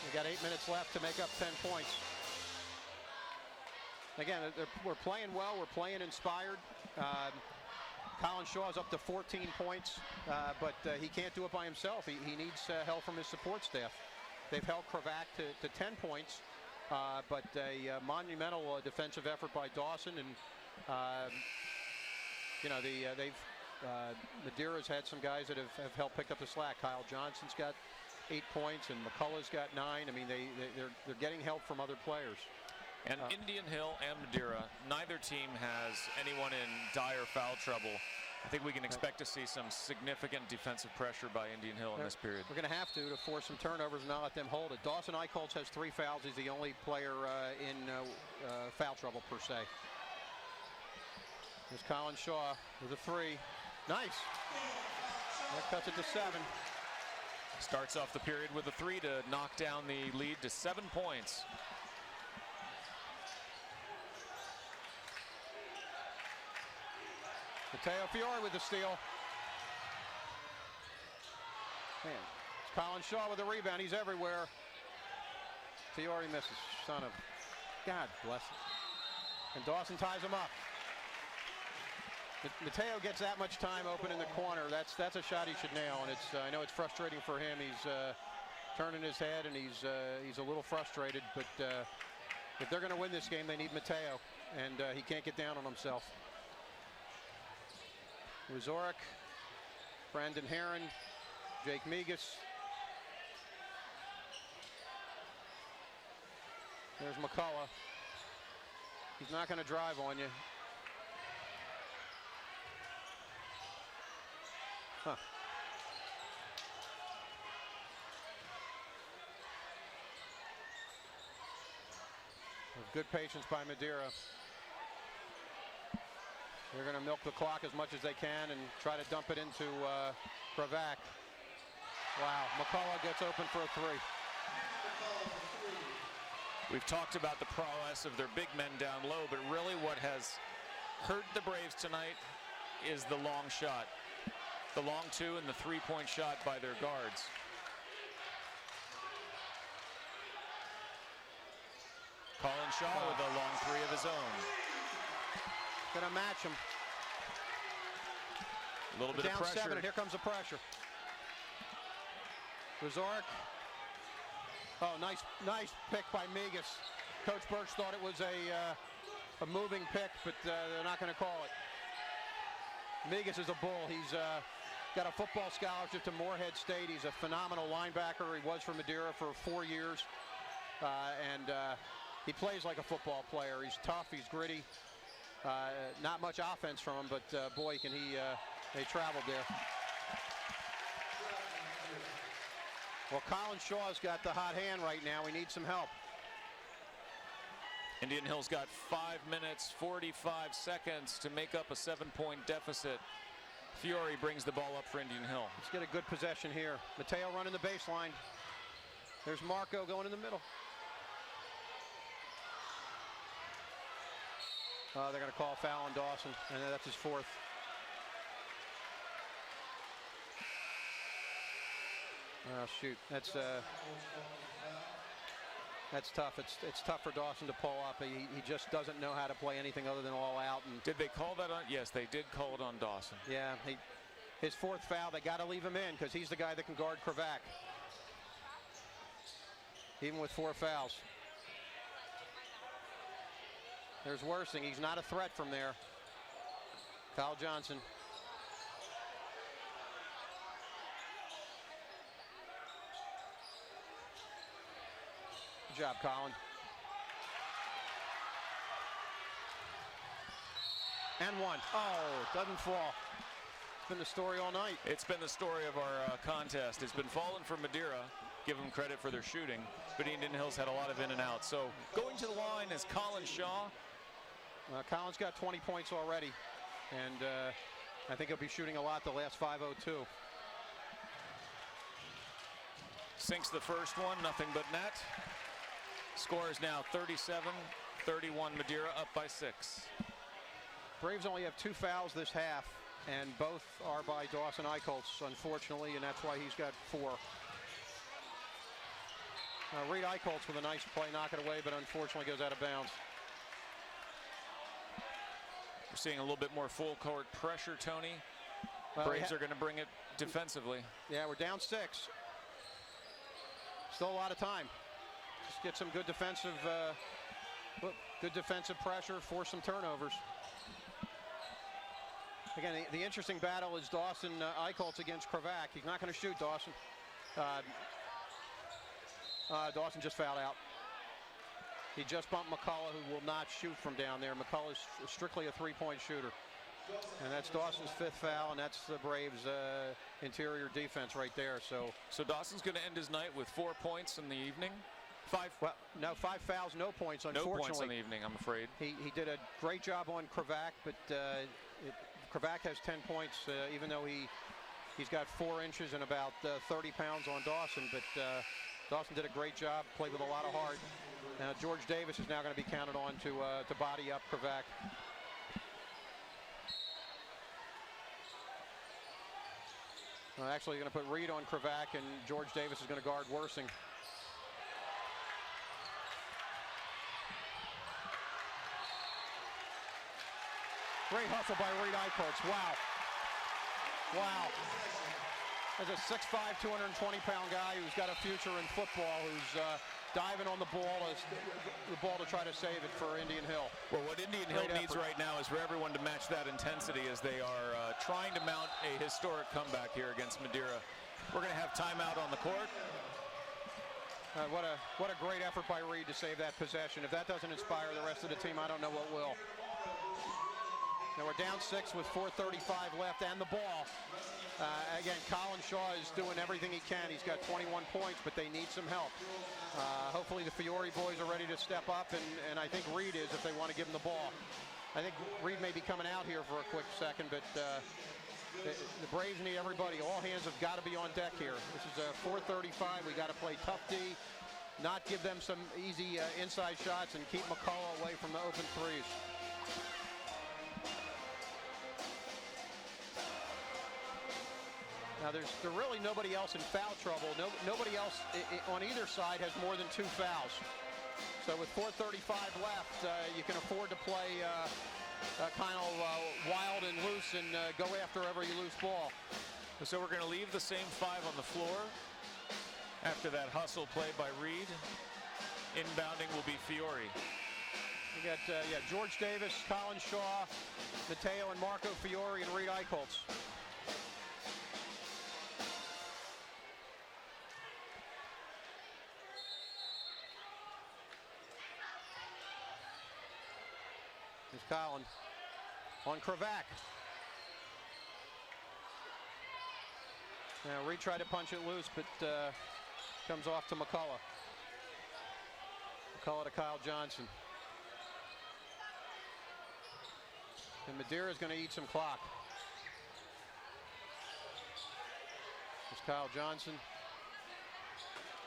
we got 8 minutes left to make up 10 points. Again, we're playing well. We're playing inspired. Colin Shaw's up to 14 points, but he can't do it by himself. He needs help from his support staff. They've held Kravac to 10 points, but a monumental defensive effort by Dawson. And, you know, Madeira's had some guys that have helped pick up the slack. Kyle Johnson's got 8 points, and McCullough's got 9. I mean, they're getting help from other players. And Indian Hill and Madeira, neither team has anyone in dire foul trouble. I think we can expect to see some significant defensive pressure by Indian Hill in this period. We're going to have to force some turnovers and not let them hold it. Dawson Eichholz has 3 fouls. He's the only player in foul trouble per se. There's Colin Shaw with a 3. Nice. That cuts it to 7. Starts off the period with a 3 to knock down the lead to 7 points. Mateo Fiore with the steal. Man, it's Colin Shaw with the rebound. He's everywhere. Fiore misses. Son of God bless him. And Dawson ties him up. Mateo gets that much time open in the corner. That's a shot he should nail, and I know it's frustrating for him. He's turning his head, and he's a little frustrated. But if they're going to win this game, they need Mateo, and he can't get down on himself. Wazorek, Brandon Herron, Jake Migas. There's McCullough. He's not going to drive on you. Huh. Good patience by Madeira. They're going to milk the clock as much as they can and try to dump it into Kravac. Wow, McCullough gets open for a three. We've talked about the prowess of their big men down low, but really what has hurt the Braves tonight is the long shot. The long two and the three-point shot by their guards. Colin Shaw with a long three of his own. Gonna match him. A little bit down of pressure. 7, and here comes the pressure. Wazorek. Oh, nice pick by Migas. Coach Birch thought it was a moving pick, but they're not going to call it. Migas is a bull. He's got a football scholarship to Morehead State. He's a phenomenal linebacker. He was for Madeira for 4 years, and he plays like a football player. He's tough. He's gritty. Not much offense from him, but boy, can he! They traveled there. Well, Colin Shaw's got the hot hand right now. We need some help. Indian Hill's got 5 minutes, 45 seconds to make up a 7-point deficit. Fiore brings the ball up for Indian Hill. Let's get a good possession here. Mateo running the baseline. There's Marco going in the middle. They're going to call a foul on Dawson, and that's his 4th. Oh, shoot, that's tough. It's tough for Dawson to pull up. He just doesn't know how to play anything other than all out. And did they call that on? Yes, they did call it on Dawson. Yeah, his 4th foul. They got to leave him in because he's the guy that can guard Kravac, even with 4 fouls. There's Worsing. He's not a threat from there. Kyle Johnson. Good job, Colin. And one. Oh, it doesn't fall. It's been the story all night. It's been the story of our contest. It's been falling for Madeira. Give them credit for their shooting, but Indian Hill's had a lot of in and out. So going to the line is Colin Shaw. Colin's got 20 points already, and I think he'll be shooting a lot the last 5:02. Sinks the first one, nothing but net. Score is now 37-31. Madeira up by 6. Braves only have 2 fouls this half, and both are by Dawson Eichholz, unfortunately, and that's why he's got 4. Reed Eichholz with a nice play, knock it away, but unfortunately goes out of bounds. We're seeing a little bit more full court pressure, Tony. Well, Braves are going to bring it defensively. Yeah, we're down 6. Still a lot of time. Just get some good defensive pressure, force some turnovers. Again, the interesting battle is Dawson Eichholz against Kravac. He's not going to shoot, Dawson. Dawson just fouled out. He just bumped McCullough, who will not shoot from down there. McCullough's strictly a 3-point shooter. And that's Dawson's 5th foul, and that's the Braves' interior defense right there. So Dawson's going to end his night with 4 points in the evening. 5 fouls, no points, unfortunately. No points in the evening, I'm afraid. He did a great job on Kravac, but Kravac has 10 points, even though he's got 4 inches and about 30 pounds on Dawson. But Dawson did a great job, played with a lot of heart. George Davis is now going to be counted on to body up Kravac. Actually, going to put Reed on Kravac, and George Davis is going to guard Worsing. Great hustle by Reed Eichholz. Wow. Wow. There's a 6'5", 220-pound guy who's got a future in football, who's diving on the ball to try to save it for Indian Hill. Well, what Indian Hill needs right now is for everyone to match that intensity as they are trying to mount a historic comeback here against Madeira. We're going to have timeout on the court. What a great effort by Reed to save that possession. If that doesn't inspire the rest of the team, I don't know what will. Now we're down 6 with 4:35 left and the ball. Again, Colin Shaw is doing everything he can. He's got 21 points, but they need some help. Hopefully the Fiore boys are ready to step up, and I think Reed is if they want to give him the ball. I think Reed may be coming out here for a quick second, but the Braves need everybody. All hands have got to be on deck here. This is 4:35. We got to play tough D, not give them some easy inside shots, and keep McCullough away from the open threes. Now there's really nobody else in foul trouble. Nobody else on either side has more than 2 fouls. So with 4:35 left, you can afford to play kind of wild and loose and go after every loose ball. So we're going to leave the same 5 on the floor after that hustle play by Reed. Inbounding will be Fiore. We got George Davis, Colin Shaw, Mateo and Marco Fiore, and Reed Eichholz. Here's Colin on Kravac. Now Reed tried to punch it loose, but comes off to McCullough. McCullough to Kyle Johnson. And Madeira is going to eat some clock. Here's Kyle Johnson.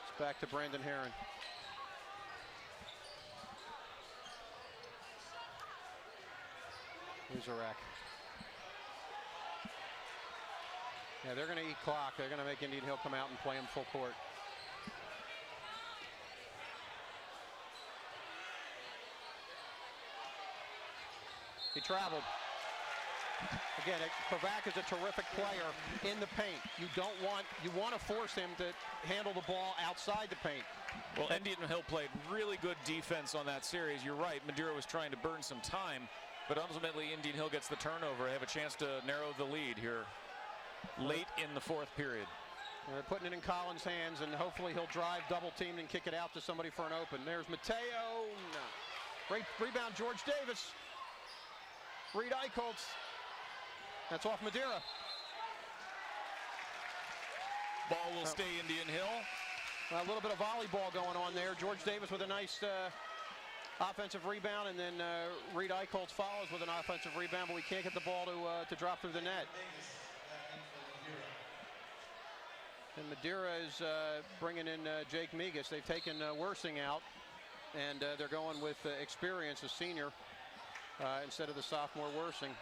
It's back to Brandon Herron. Here's Iraq. Yeah, they're going to eat clock. They're going to make Indian Hill come out and play him full court. He traveled. Again, Kravac is a terrific player in the paint. You want to force him to handle the ball outside the paint. Well, Indian Hill played really good defense on that series. You're right, Madeira was trying to burn some time, but ultimately Indian Hill gets the turnover. They have a chance to narrow the lead here late in the 4th period. They're putting it in Collins' hands, and hopefully he'll drive double teamed and kick it out to somebody for an open. There's Mateo. No. Great rebound, George Davis. Reed Eichholz. That's off Madeira. Ball will stay Indian Hill. A little bit of volleyball going on there. George Davis with a nice offensive rebound, and then Reed Eichholz follows with an offensive rebound, but we can't get the ball to drop through the net. And Madeira is bringing in Jake Migas. They've taken Worsing out, and they're going with experience, a senior, instead of the sophomore Worsing.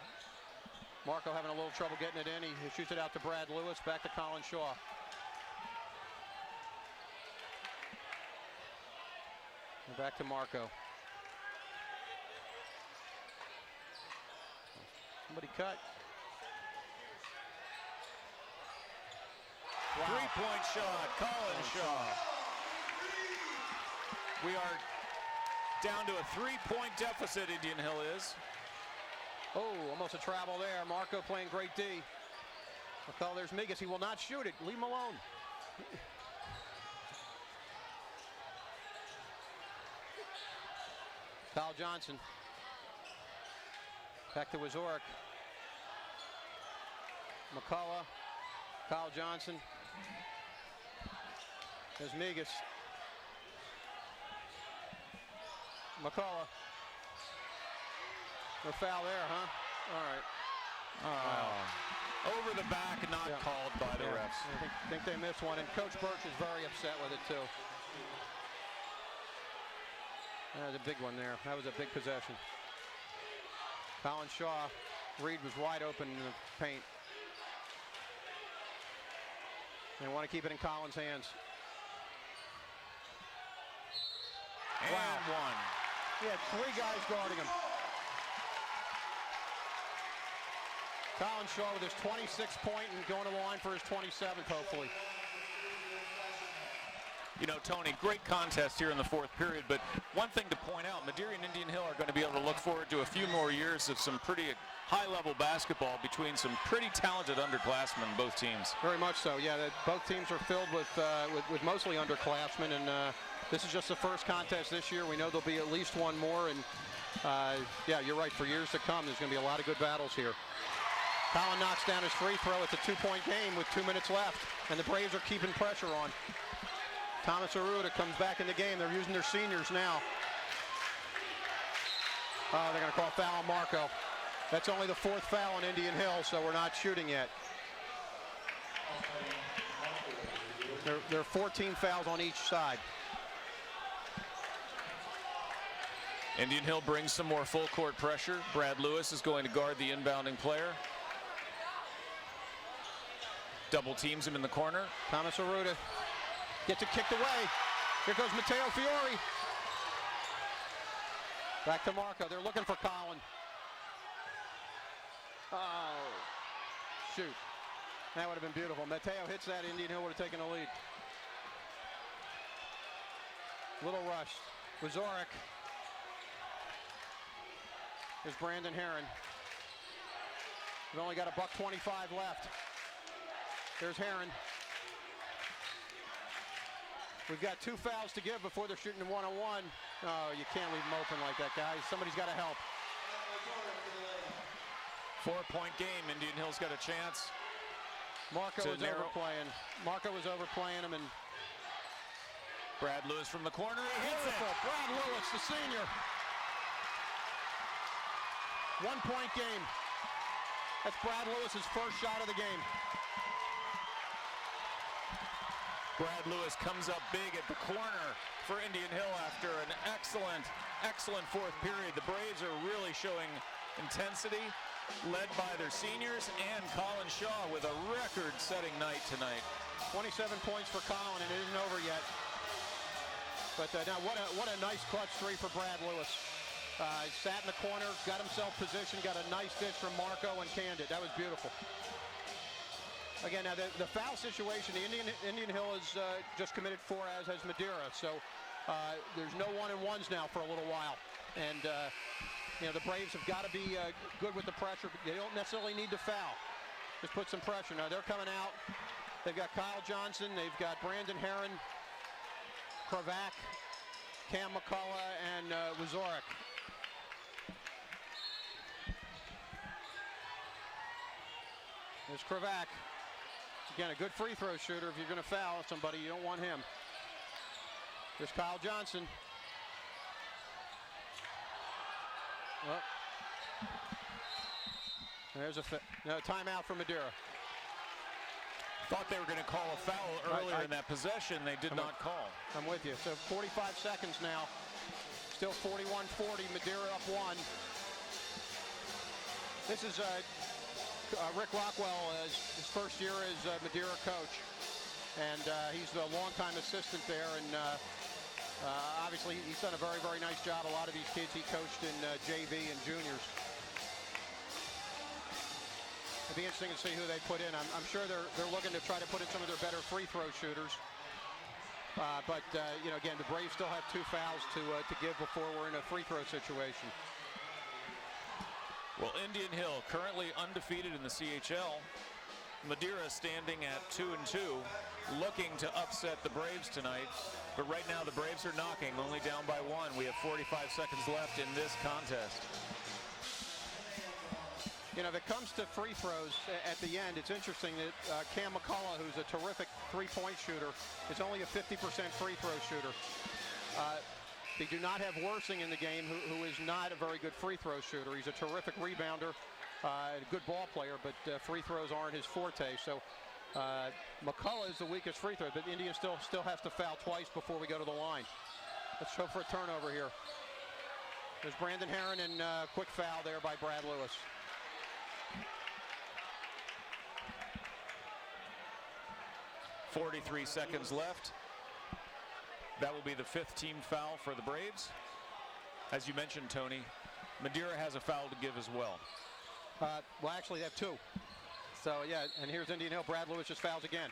Marco having a little trouble getting it in. He shoots it out to Brad Lewis, back to Colin Shaw. And back to Marco. Somebody cut. Wow. 3-point shot, Colin Shaw. We are down to a 3-point deficit, Indian Hill is. Oh, almost a travel there. Marco playing great D. McCullough, there's Migas. He will not shoot it. Leave him alone. Kyle Johnson. Back to Wazorek. McCullough. Kyle Johnson. There's Migas. McCullough. No foul there, huh? All right. Over the back, not called by the refs. I think they missed one, and Coach Birch is very upset with it, too. That was a big one there. That was a big possession. Colin Shaw. Reed was wide open in the paint. They want to keep it in Collins' hands. And one. He had 3 guys guarding him. Colin Shaw with his 26th point and going to the line for his 27th, hopefully. You know, Tony, great contest here in the 4th period, but one thing to point out, Madeira and Indian Hill are going to be able to look forward to a few more years of some pretty high-level basketball between some pretty talented underclassmen, both teams. Very much so, yeah. Both teams are filled with mostly underclassmen, and this is just the first contest this year. We know there'll be at least one more, and yeah, you're right. For years to come, there's going to be a lot of good battles here. Colin knocks down his free throw. It's a 2-point game with 2 minutes left, and the Braves are keeping pressure on. Thomas Arruda comes back in the game. They're using their seniors now. Oh, they're going to call foul on Marco. That's only the 4th foul on Indian Hill, so we're not shooting yet. There are 14 fouls on each side. Indian Hill brings some more full court pressure. Brad Lewis is going to guard the inbounding player. Double teams him in the corner. Thomas Arruda gets it kicked away. Here goes Matteo Fiore. Back to Marco. They're looking for Colin. Oh, shoot. That would have been beautiful. Matteo hits that. Indian Hill would have taken the lead. Little rush. Wazorek. Here's Brandon Herron. We've only got $1:25 left. There's Herron. We've got 2 fouls to give before they're shooting a 1-on-1. Oh, you can't leave them open like that, guys. Somebody's got to help. 4-point game. Indian Hill's got a chance. Marco was overplaying. Marco was overplaying him, and Brad Lewis from the corner. He hits it. Brad Lewis, the senior. 1-point game. That's Brad Lewis's first shot of the game. Brad Lewis comes up big at the corner for Indian Hill after an excellent 4th period. The Braves are really showing intensity, led by their seniors and Colin Shaw with a record-setting night tonight. 27 points for Colin, and it isn't over yet. But now what a nice clutch 3 for Brad Lewis. He sat in the corner, got himself positioned, got a nice dish from Marco, and canned it. That was beautiful. Again, now the foul situation, the Indian Hill has just committed 4, as has Madeira. So there's no 1-on-1s now for a little while. And you know, the Braves have got to be good with the pressure. They don't necessarily need to foul. Just put some pressure. Now they're coming out. They've got Kyle Johnson. They've got Brandon Herron, Kravac, Cam McCullough, and Wazorek. There's Kravac. Again, a good free throw shooter. If you're going to foul somebody, you don't want him. There's Kyle Johnson. Well, there's a timeout for Madeira. Thought they were going to call a foul earlier in that possession. They did not call. I'm with you. So 45 seconds now. Still 41-40. Madeira up 1. This is Rick Rockwell, his first year as Madeira coach, and he's the longtime assistant there, and obviously he's done a very, very nice job. A lot of these kids he coached in JV and juniors. It'd be interesting to see who they put in. I'm sure they're looking to try to put in some of their better free throw shooters. But you know, again, the Braves still have 2 fouls to give before we're in a free throw situation. Well, Indian Hill currently undefeated in the CHL. Madeira standing at 2-2, looking to upset the Braves tonight. But right now the Braves are knocking, only down by 1. We have 45 seconds left in this contest. You know, if it comes to free throws at the end, it's interesting that Cam McCullough, who's a terrific 3-point shooter, is only a 50% free throw shooter. They do not have Worsing in the game, who is not a very good free throw shooter. He's a terrific rebounder, a good ball player, but free throws aren't his forte. So McCullough is the weakest free throw, but Indiana still has to foul twice before we go to the line. Let's hope for a turnover here. There's Brandon Herron, and quick foul there by Brad Lewis. 43 seconds left. That will be the 5th team foul for the Braves. As you mentioned, Tony, Madeira has a foul to give as well. Well, actually, they have 2. So, yeah, and here's Indian Hill. Brad Lewis just fouls again.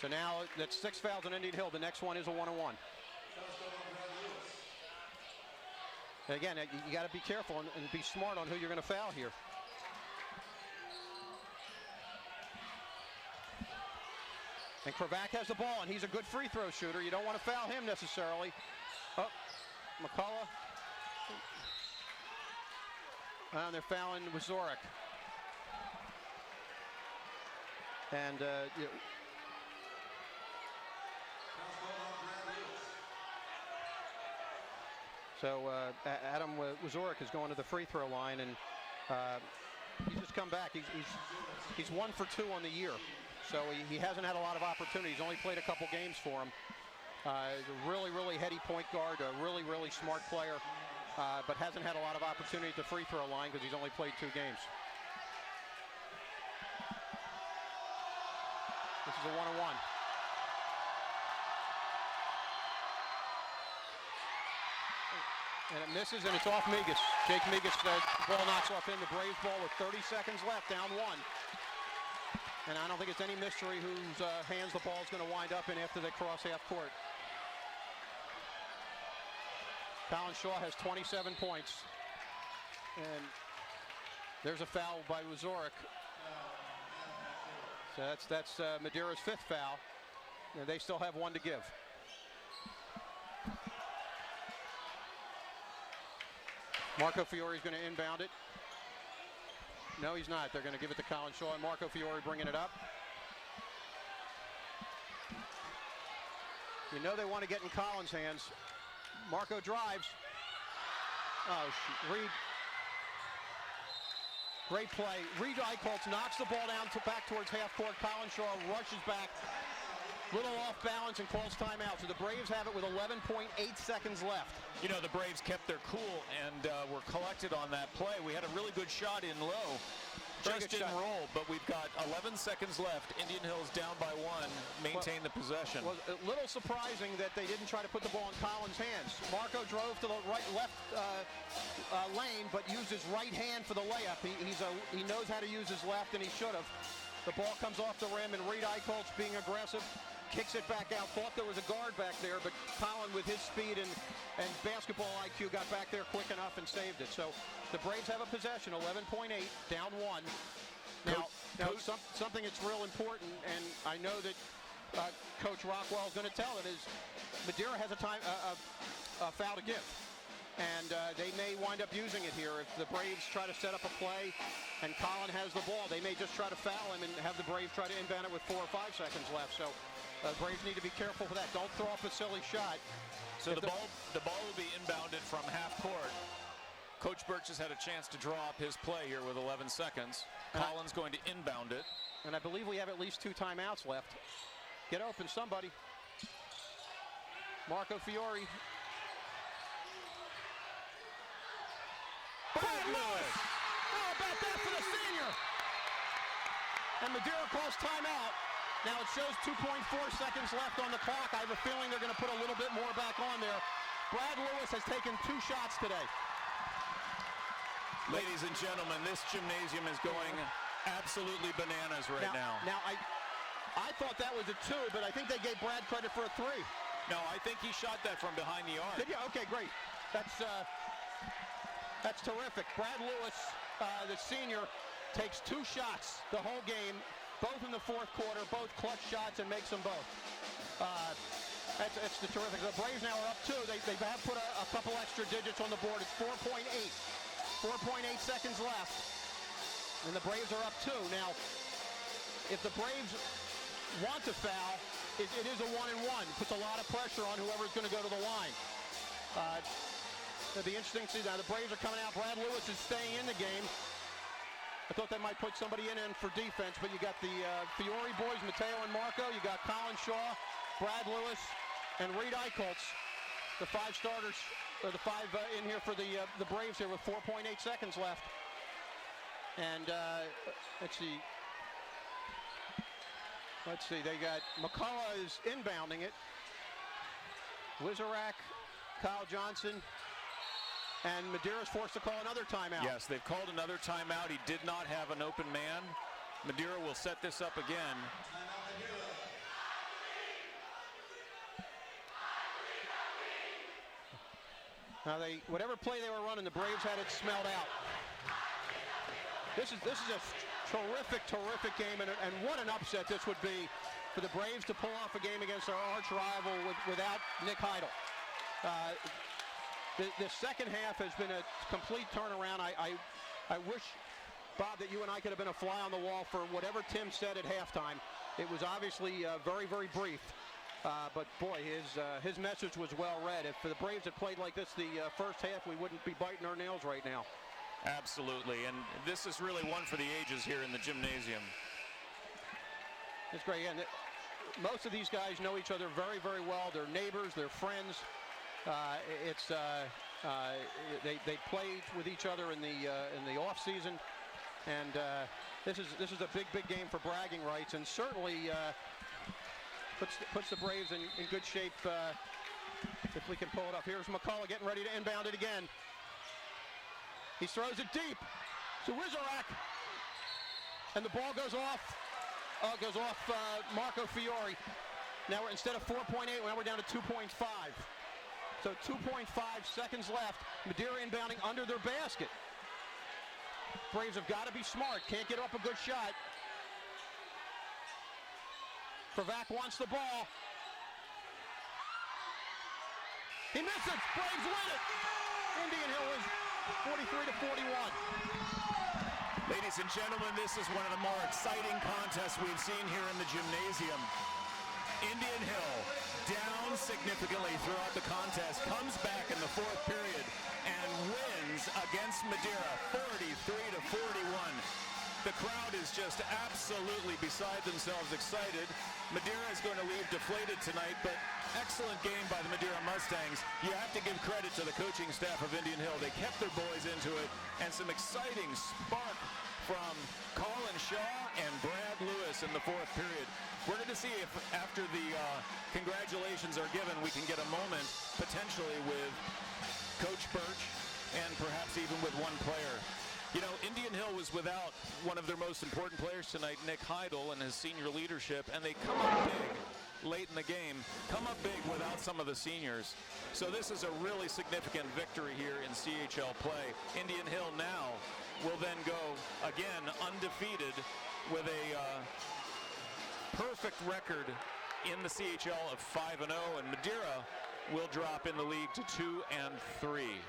So now that's 6 fouls on Indian Hill. The next one is a 1-on-1. Again, you got to be careful and be smart on who you're going to foul here. And Kravac has the ball, and he's a good free throw shooter. You don't want to foul him necessarily. Oh, McCullough. And they're fouling Wazorek. And so Adam Wazorek is going to the free throw line, and he's just come back. He's 1 for 2 on the year. So he hasn't had a lot of opportunities. He's only played a couple games for him. He's a really, really heady point guard, a really, really smart player, but hasn't had a lot of opportunity at the free throw line because he's only played 2 games. This is a 1-on-1. And it misses, and it's off Migas. Jake Migas, the ball knocks off him. The Braves ball with 30 seconds left, down 1. And I don't think it's any mystery whose hands the ball is going to wind up in after they cross half court. Colin Shaw has 27 points. And there's a foul by Wazorek. So that's Madeira's 5th foul. And they still have 1 to give. Marco Fiore is going to inbound it. No, he's not. They're going to give it to Colin Shaw, and Marco Fiore bringing it up. You know they want to get in Colin's hands. Marco drives. Oh, Reed. Great play. Reed Eichholz knocks the ball down back towards half court. Colin Shaw rushes back. Little off balance and calls timeout. So the Braves have it with 11.8 seconds left. You know, the Braves kept their cool and were collected on that play. We had a really good shot in low. Just didn't roll, but we've got 11 seconds left. Indian Hill's down by 1. Maintain the possession. Well, a little surprising that they didn't try to put the ball in Colin's hands. Marco drove to the left lane, but used his right hand for the layup. He knows how to use his left, and he should have. The ball comes off the rim, and Reed Eichholz, being aggressive, kicks it back out. Thought there was a guard back there, but Colin, with his speed and basketball IQ, got back there quick enough and saved it. So the Braves have a possession, 11.8, down 1. Now something that's real important, and I know that Coach Rockwell is going to tell it, is Madeira has a foul to give. And they may wind up using it here. If the Braves try to set up a play and Colin has the ball, they may just try to foul him and have the Braves try to inbound it with 4 or 5 seconds left. So the Braves need to be careful for that. Don't throw up a silly shot. So the ball will be inbounded from half court. Coach Birch has had a chance to draw up his play here with 11 seconds. Colin's going to inbound it. And I believe we have at least 2 timeouts left. Get open, somebody. Marco Fiore. Brad Lewis! How about that for the senior? And Madeira calls timeout. Now it shows 2.4 seconds left on the clock. I have a feeling they're going to put a little bit more back on there. Brad Lewis has taken 2 shots today. Ladies and gentlemen, this gymnasium is going absolutely bananas right now. Now I thought that was a 2, but I think they gave Brad credit for a 3. No, I think he shot that from behind the arc. Did you? Okay, great. That's terrific. Brad Lewis, the senior, takes 2 shots the whole game, both in the 4th quarter, both clutch shots, and makes them both. That's the terrific. The Braves now are up 2. They have put a couple extra digits on the board. It's 4.8. 4.8 seconds left. And the Braves are up 2. Now, if the Braves want to foul, it is a 1-and-1. Puts a lot of pressure on whoever's going to go to the line. It'll be interesting to see. Now the Braves are coming out. Brad Lewis is staying in the game. I thought they might put somebody in for defense, but you got the Fiore boys, Mateo and Marco. You got Colin Shaw, Brad Lewis, and Reed Eichholz, the 5 starters, or the 5 in here for the Braves here with 4.8 seconds left. And let's see. Let's see, they got McCullough is inbounding it. Wizarak, Kyle Johnson, and Madeira's forced to call another timeout. Yes, they've called another timeout. He did not have an open man. Madeira will set this up again. Now whatever play they were running, the Braves had it smelled out. This is a terrific game, and what an upset this would be for the Braves to pull off a game against our arch rival without Nick Heidel. The second half has been a complete turnaround. I wish, Bob, that you and I could have been a fly on the wall for whatever Tim said at halftime. It was obviously very, very brief. But boy, his message was well read. If the Braves had played like this the first half, we wouldn't be biting our nails right now. Absolutely, and this is really one for the ages here in the gymnasium. It's great, and most of these guys know each other very, very well. They're neighbors, they're friends. They played with each other in the off season, and this is a big game for bragging rights, and certainly puts the Braves in good shape if we can pull it up. Here's McCullough getting ready to inbound it again. He throws it deep to Wizarak, and the ball goes off Marco Fiore. Now instead of 4.8, now we're down to 2.5. So 2.5 seconds left. Madeira inbounding under their basket. Braves have got to be smart. Can't get up a good shot. Kravac wants the ball. He misses. Braves win it. Indian Hill is 43-41. Ladies and gentlemen, this is one of the more exciting contests we've seen here in the gymnasium. Indian Hill, down significantly throughout the contest, comes back in the fourth period and wins against Madeira 43-41. The crowd is just absolutely beside themselves excited. Madeira is going to leave deflated tonight, but excellent game by the Madeira Mustangs. You have to give credit to the coaching staff of Indian Hill. They kept their boys into it, and some exciting spark from Colin Shaw and Brad Lewis in the fourth period. We're going to see if after the congratulations are given, we can get a moment potentially with Coach Birch and perhaps even with one player. You know, Indian Hill was without one of their most important players tonight, Nick Heidel, and his senior leadership, and they come up big late in the game, come up big without some of the seniors. So this is a really significant victory here in CHL play. Indian Hill now will then go, again, undefeated with a perfect record in the CHL of 5-0, and Madeira will drop in the league to 2-3.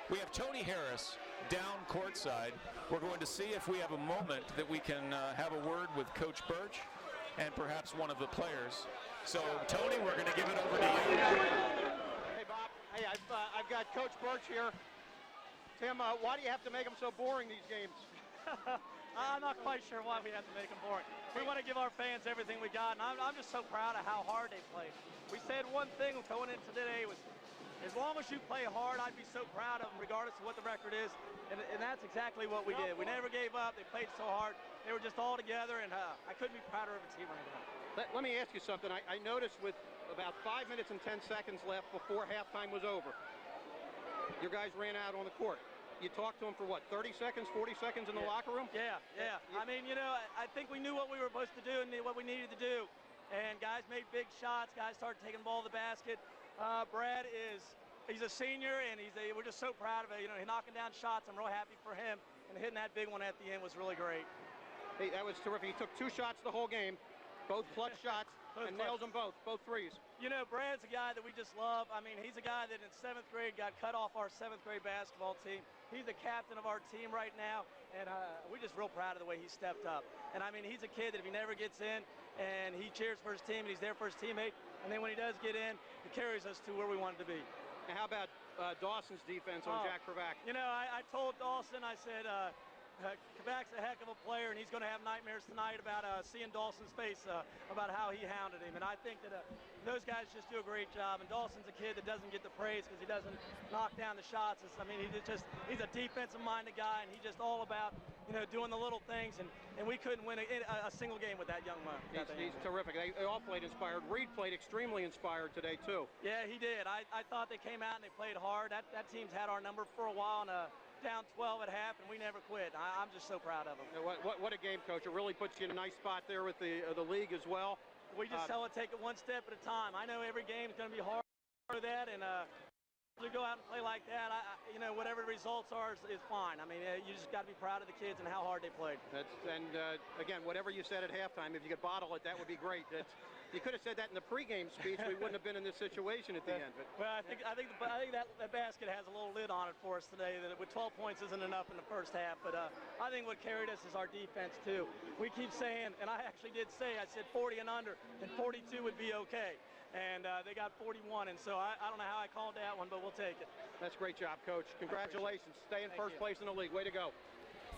We have Tony Harris down courtside. We're going to see if we have a moment that we can have a word with Coach Birch and perhaps one of the players. So, Tony, we're going to give it over to you. Hey, Bob. Hey, I've got Coach Birch here. Tim, why do you have to make them so boring, these games? I'm not quite sure why we have to make them boring. We want to give our fans everything we got, and I'm just so proud of how hard they played. We said one thing going into today was, as long as you play hard, I'd be so proud of them, regardless of what the record is. And that's exactly what we did. We never gave up. They played so hard. They were just all together, and I couldn't be prouder of a team right now. Let me ask you something. I noticed with about 5 minutes and 10 seconds left before halftime was over, your guys ran out on the court. You talked to them for what, 30 seconds, 40 seconds in the locker room? Yeah. I mean, you know, I think we knew what we were supposed to do and what we needed to do. And guys made big shots. Guys started taking the ball to the basket. Brad he's a senior, and we're just so proud of it. You know, he's knocking down shots. I'm real happy for him. And hitting that big one at the end was really great. Hey, that was terrific. He took 2 shots the whole game, both clutch shots, and nails them both threes. You know, Brad's a guy that we just love. I mean, he's a guy that in 7th grade got cut off our 7th grade basketball team. He's the captain of our team right now, and we're just real proud of the way he stepped up. And I mean, he's a kid that if he never gets in, and he cheers for his team, and he's there for his teammate, and then when he does get in, he carries us to where we want to be. And how about Dawson's defense on Jack Kravac? You know, I told Dawson, I said, Kravac's a heck of a player, and he's going to have nightmares tonight about seeing Dawson's face about how he hounded him. And I think that those guys just do a great job. And Dawson's a kid that doesn't get the praise because he doesn't knock down the shots. I mean, he's a defensive-minded guy, and he's just all about doing the little things, and we couldn't win a single game with that young man. He's terrific. They all played inspired. Reed played extremely inspired today, too. Yeah, he did. I thought they came out and they played hard. That team's had our number for a while, and down 12 at half, and we never quit. I'm just so proud of them. What a game, Coach. It really puts you in a nice spot there with the league as well. We just tell it, take it one step at a time. I know every game is going to be hard for that, and to go out and play like that, whatever the results are is fine. I mean, you just got to be proud of the kids and how hard they played. Again, whatever you said at halftime, if you could bottle it, that would be great. You could have said that in the pregame speech. We wouldn't have been in this situation at the end. But. Well, I think that basket has a little lid on it for us today. That with 12 points isn't enough in the first half. But I think what carried us is our defense too. We keep saying, and I actually did say, I said 40 and under, and 42 would be okay. And they got 41, and so I don't know how I called that one, but we'll take it. That's a great job, Coach. Congratulations. Stay in first place in the league. Way to go.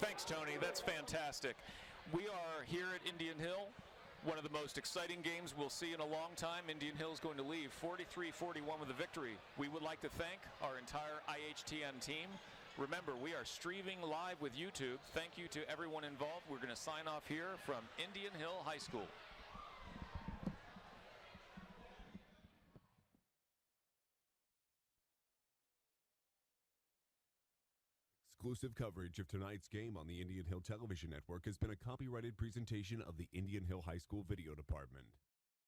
Thanks, Tony. That's fantastic. We are here at Indian Hill. One of the most exciting games we'll see in a long time. Indian Hill is going to leave 43-41 with a victory. We would like to thank our entire IHTN team. Remember, we are streaming live with YouTube. Thank you to everyone involved. We're going to sign off here from Indian Hill High School. Exclusive coverage of tonight's game on the Indian Hill Television Network has been a copyrighted presentation of the Indian Hill High School Video Department.